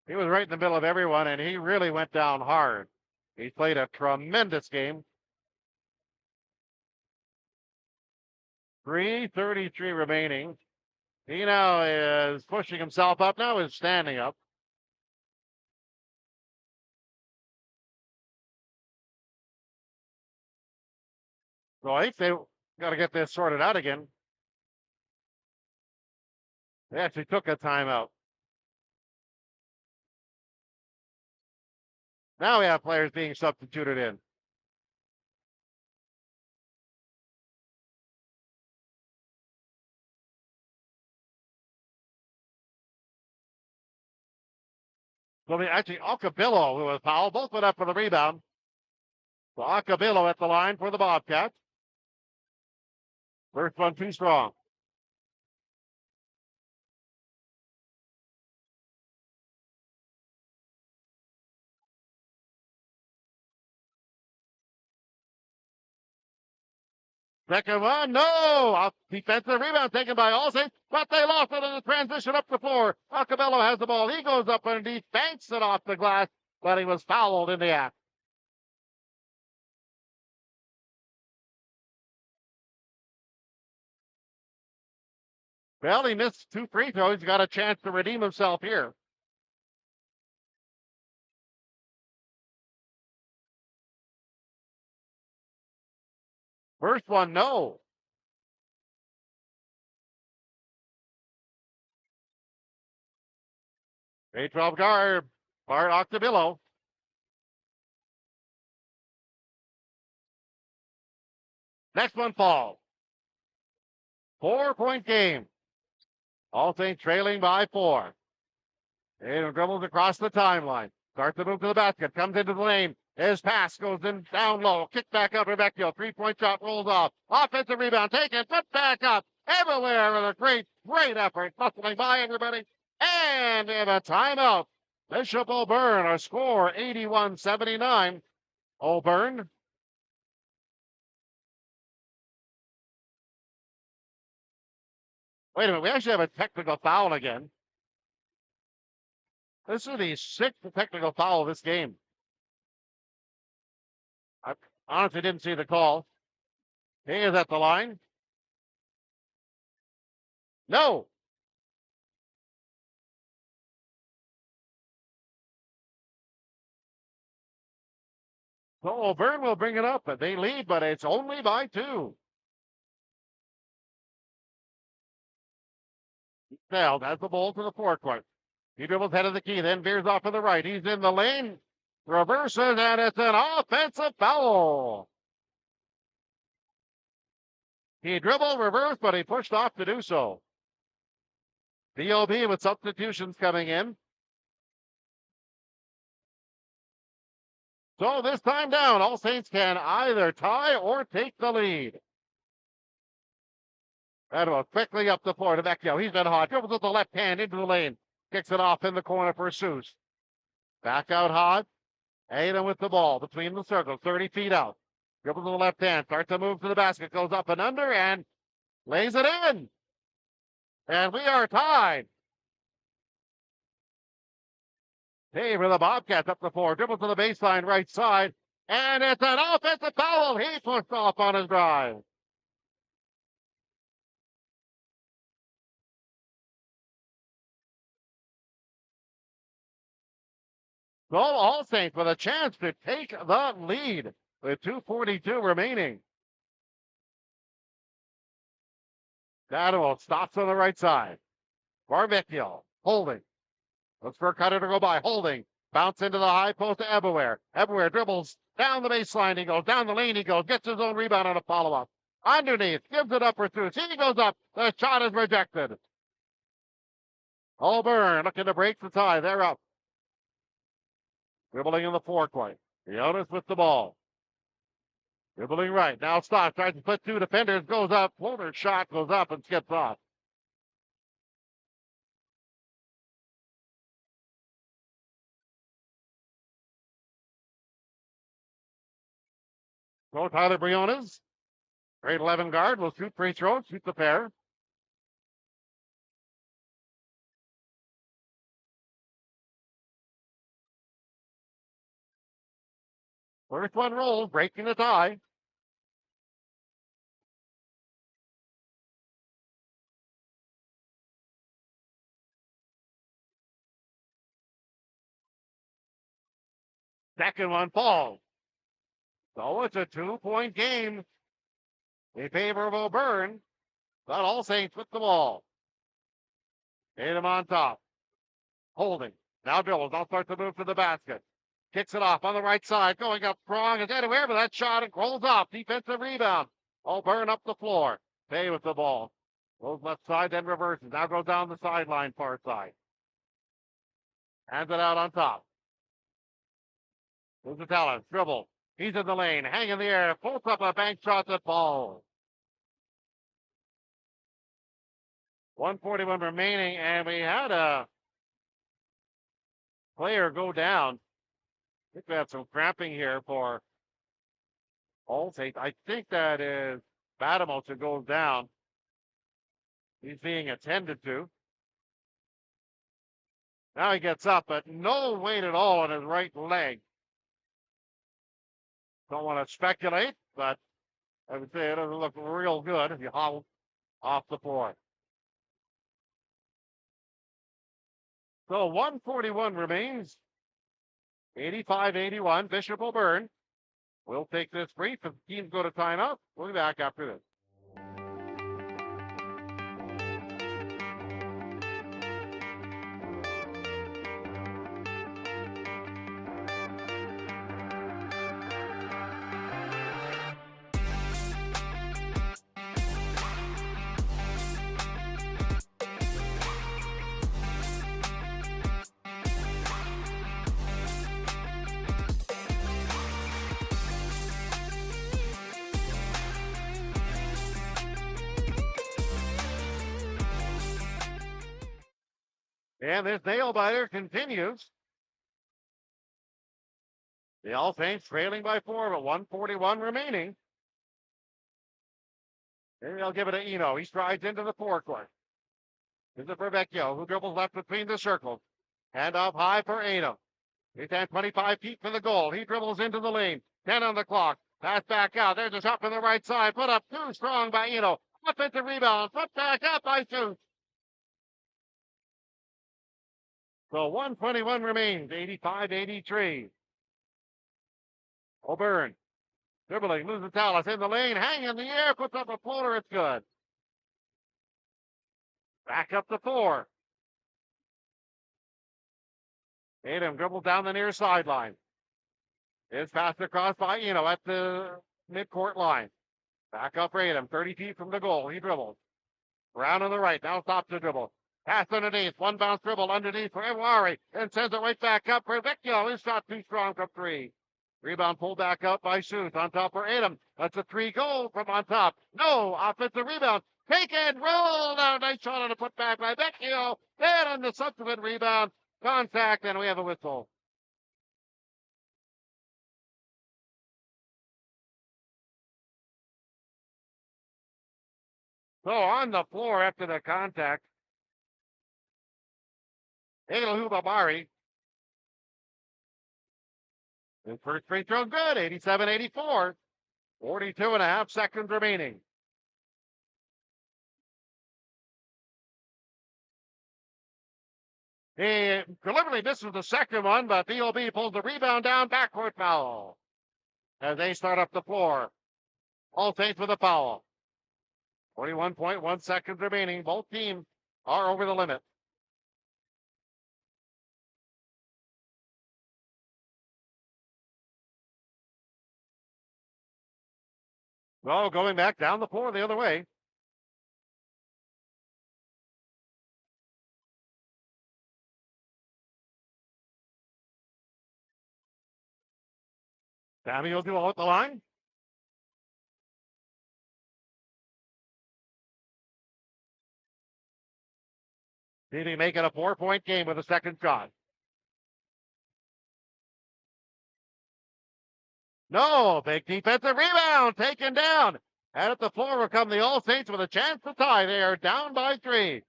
He was right in the middle of everyone, and he really went down hard. He played a tremendous game. 3:33 remaining. He now is pushing himself up. Now is standing up. So I think they got to get this sorted out again. They actually took a timeout. Now we have players being substituted in. So actually, Alcabillo, who was fouled, both went up for the rebound. So Alcabillo at the line for the Bobcats. First one too strong. Second one, no! Defensive rebound taken by Allstate, but they lost it in the transition up the floor. Alcabillo has the ball. He goes up underneath, banks it off the glass, but he was fouled in the act. Well, he missed 2 free throws. He's got a chance to redeem himself here. First one, no. A12 guard, Bart Octabillo. Next one falls. 4-point game. Allstate trailing by 4. Tatum dribbles across the timeline. Starts to move to the basket. Comes into the lane. His pass goes in down low. Kick back up. Rebecca. 3-point shot rolls off. Offensive rebound taken. Put back up. Everywhere with a great effort. Bustling by everybody. And in a timeout. Bishop O'Byrne, a score 81-79. O'Byrne. Wait a minute. We actually have a technical foul again. This is the 6th technical foul of this game. I honestly didn't see the call. He is at the line. No. So O'Byrne will bring it up, but they lead, but it's only by 2. Failed has the ball to the forecourt. He dribbles head of the key, then veers off to the right. He's in the lane, reverses, and it's an offensive foul. He dribbled, reversed, but he pushed off to do so. DOB with substitutions coming in. So this time down, All Saints can either tie or take the lead. Edward quickly up the floor to Vecchio. He's been hot. Dribbles with the left hand into the lane. Kicks it off in the corner for Seuss. Back out hot. Aiden with the ball between the circles, 30 feet out. Dribbles with the left hand. Starts to move to the basket. Goes up and under and lays it in. And we are tied. Hey, for the Bobcats up the floor. Dribbles to the baseline right side. And it's an offensive foul. He pushed off on his drive. So All Saints with a chance to take the lead with 2:42 remaining. Dado stops on the right side. Barvecchio holding. Looks for a cutter to go by. Holding. Bounce into the high post to Everywhere. Everywhere dribbles down the baseline. He goes down the lane. He goes. Gets his own rebound on a follow-up. Underneath. Gives it up for Seuss. He goes up. The shot is rejected. O'Byrne looking to break the tie. They're up. Dribbling in the forecourt. Jonas with the ball. Dribbling right. Now stops. Tries to put 2 defenders. Goes up. Floater shot goes up and skips off. So Tyler Briones, grade 11 guard, will shoot free throws. Shoot the pair. First one rolls. Breaking the tie. Second one falls. So it's a 2-point game. A favorable burn, but All Saints with the ball. Tatum on top. Holding. Now dribbles. Now starts to move to the basket. Kicks it off on the right side. Going up strong. Is anywhere, but that shot and rolls off. Defensive rebound. All burn up the floor. Fay with the ball. Goes left side, then reverses. Now goes down the sideline, far side. Hands it out on top. Moves the talent. Dribble. He's in the lane. Hang in the air. Pulls up a bank shot that falls. 141 remaining, and we had a player go down. I think we have some cramping here for All Saints. I think that is Badamos who goes down. He's being attended to. Now he gets up, but no weight at all on his right leg. Don't want to speculate, but I would say it doesn't look real good if you hobble off the floor. So 141 remains. 85-81. Bishop will burn. We'll take this brief. If the teams go to timeout, we'll be back after this. And this nail biter continues. The All Saints trailing by 4, but 141 remaining. Maybe I'll give it to Eno. He strides into the forecourt. This is for Vecchio, who dribbles left between the circles. Hand off high for Eno. He's at 25 feet from the goal. He dribbles into the lane. 10 on the clock. Pass back out. There's a shot from the right side. Put up too strong by Eno. Offensive rebound. Put back up by Suits. So 121 remains. 85-83. O'Byrne. Dribbling. Loses Tallis in the lane. Hang in the air. Puts up a floater. It's good. Back up to 4. Tatum dribbles down the near sideline. Is passed across by Eno at the midcourt line. Back up Tatum. 30 feet from the goal. He dribbles. Brown on the right. Now stops the dribble. Pass underneath. One bounce dribble underneath for Ewari. And sends it right back up for Vecchio. His shot too strong from 3. Rebound pulled back up by Sooth. On top for Adam. That's a 3 goal from on top. No offensive rebound. Taken. Roll down. Nice shot on a putback by Vecchio. Then on the subsequent rebound. Contact. And we have a whistle. So on the floor after the contact. Hubabari. His first free throw good. 87-84. 42.5 seconds remaining. He deliberately misses the second one, but BOB pulls the rebound down. Backcourt foul as they start up the floor. All Saints with a foul. 41.1 seconds remaining. Both teams are over the limit. Well, going back down the floor the other way. Samuel Duo at the line. Did he make it a 4-point game with a second shot? No, big defensive rebound taken down. And at the floor will come the All Saints with a chance to tie. They are down by 3.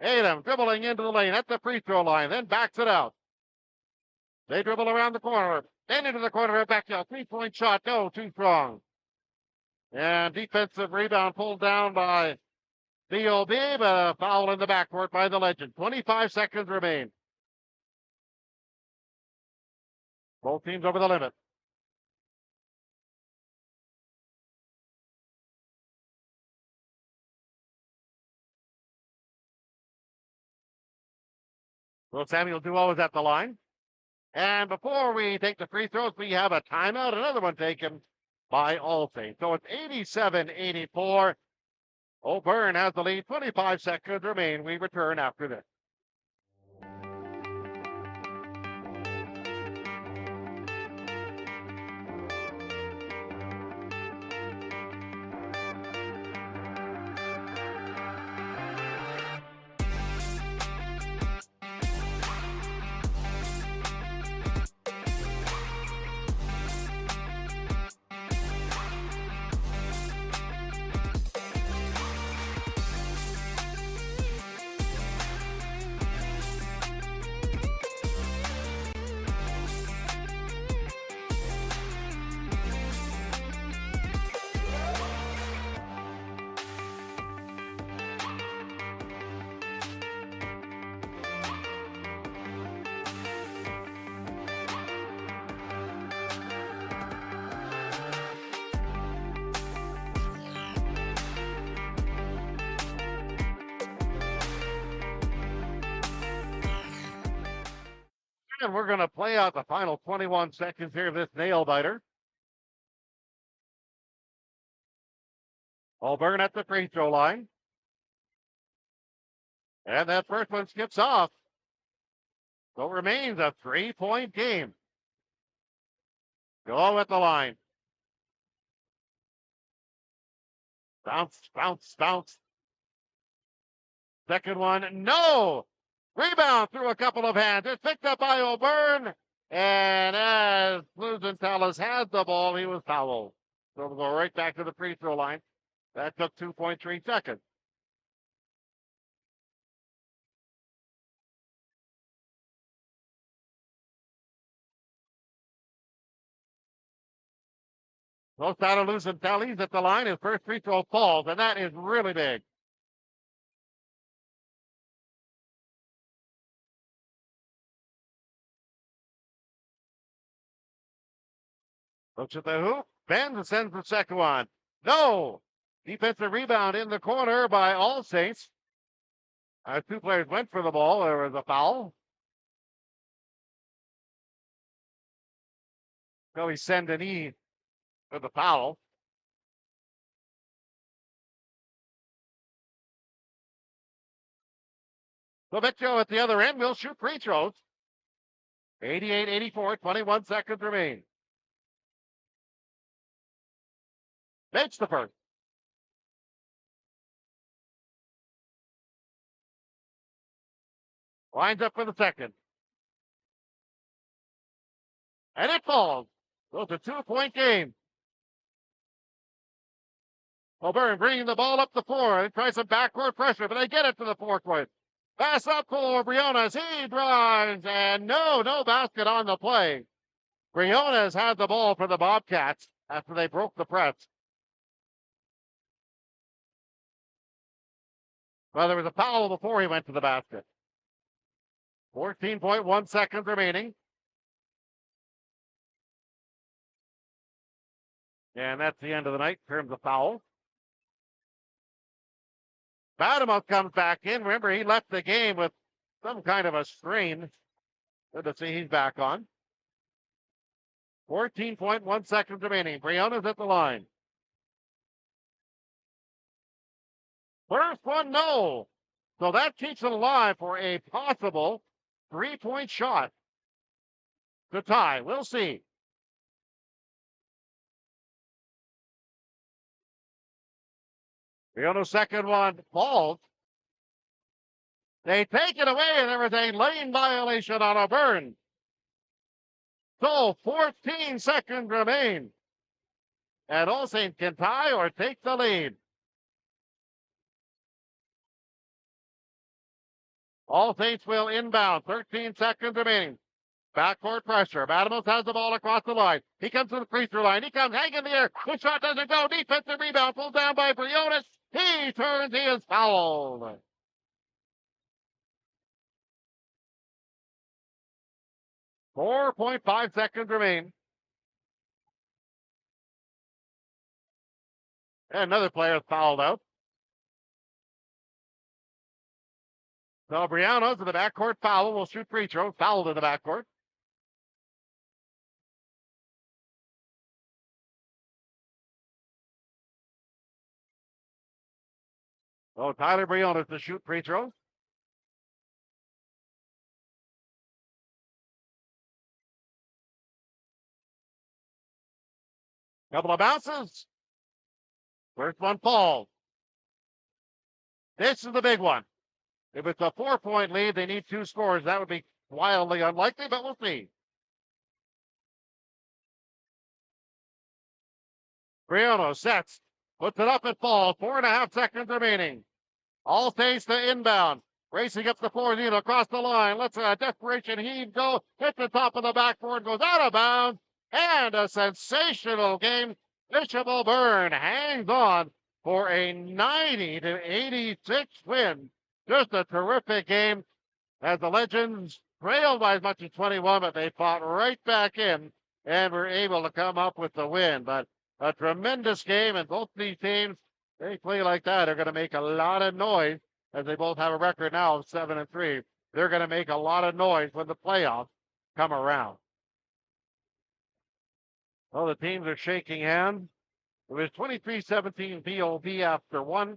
Adam dribbling into the lane at the free throw line, then backs it out. They dribble around the corner, then into the corner of Vecchio. 3-point shot, no, too strong. And defensive rebound pulled down by BOB, but a foul in the backcourt by the Legend. 25 seconds remain. Both teams over the limit. So Samuel Duo is at the line. And before we take the free throws, we have a timeout, another one taken by All Saints. So it's 87-84. O'Byrne has the lead. 25 seconds remain. We return after this. And we're going to play out the final 21 seconds here of this nail biter. O'Byrne at the free throw line. And that first one skips off. So it remains a 3-point game. Go at the line. Bounce, bounce, bounce. Second one, no! Rebound through a couple of hands. It's picked up by O'Byrne. And as Blues-Tallis has the ball, he was fouled. So we'll go right back to the free throw line. That took 2.3 seconds. Close out of Blues-Tallis at the line. His first free throw falls, and that is really big. Looks at the hoop, bends and sends the second one. No! Defensive rebound in the corner by All Saints. As two players went for the ball, there was a foul. Billy Saint-Denis for the foul. Lovecchio at the other end will shoot free throws. 88-84, 21 seconds remain. Makes the first. Lines up for the second. And it falls. So it's a 2-point game. O'Byrne bringing the ball up the floor and tries some backcourt pressure, but they get it to the forecourt. Pass up for Briones. He drives, and no basket on the play. Briones had the ball for the Bobcats after they broke the press. Well, there was a foul before he went to the basket. 14.1 seconds remaining. And that's the end of the night in terms of fouls. Badamuth comes back in. Remember, he left the game with some kind of a strain. Good to see he's back on. 14.1 seconds remaining. Briones at the line. First one, no. So that keeps it alive for a possible 3-point shot to tie. We'll see. Briones' second one falls. They take it away, and there was a lane violation on O'Byrne. So 14 seconds remain. And All Saints can tie or take the lead. All Saints will inbound. 13 seconds remaining. Backcourt pressure. Badamuth has the ball across the line. He comes to the free throw line. He comes hanging in the air. The shot doesn't go. Defensive rebound. Pulled down by Briones. He turns. He is fouled. .5 seconds remain. And another player is fouled out. So Brianna's in the backcourt foul. Will shoot free throw. Fouled in the backcourt. So Tyler Brianna's to shoot free throws. Couple of bounces. First one falls. This is the big one. If it's a 4-point lead, they need 2 scores. That would be wildly unlikely, but we'll see. Brianna sets, puts it up, it falls. 4.5 seconds remaining. All thanks to inbound. Racing up the floor, across the line. Let's a desperation heave go. Hit the top of the backboard, goes out of bounds. And a sensational game. Bishop O'Byrne hangs on for a 90-86 win. Just a terrific game as the Legends trailed by as much as 21, but they fought right back in and were able to come up with the win. But a tremendous game, and both these teams, they play like that, are going to make a lot of noise as they both have a record now of 7-3. They're going to make a lot of noise when the playoffs come around. Well, the teams are shaking hands. It was 23-17 VOB after 1,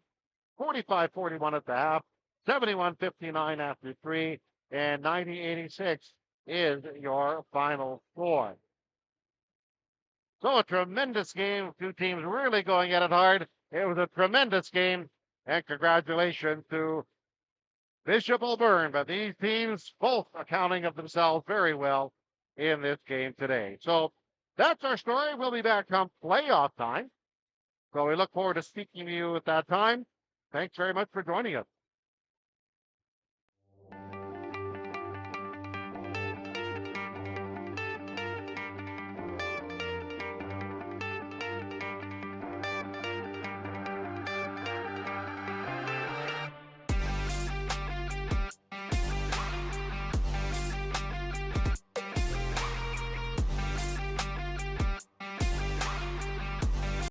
45-41 at the half, 71-59 after 3, and 90-86 is your final score. So a tremendous game. 2 teams really going at it hard. It was a tremendous game, and congratulations to Bishop O'Byrne. But these teams both accounting of themselves very well in this game today. So that's our story. We'll be back come playoff time. So we look forward to speaking to you at that time. Thanks very much for joining us.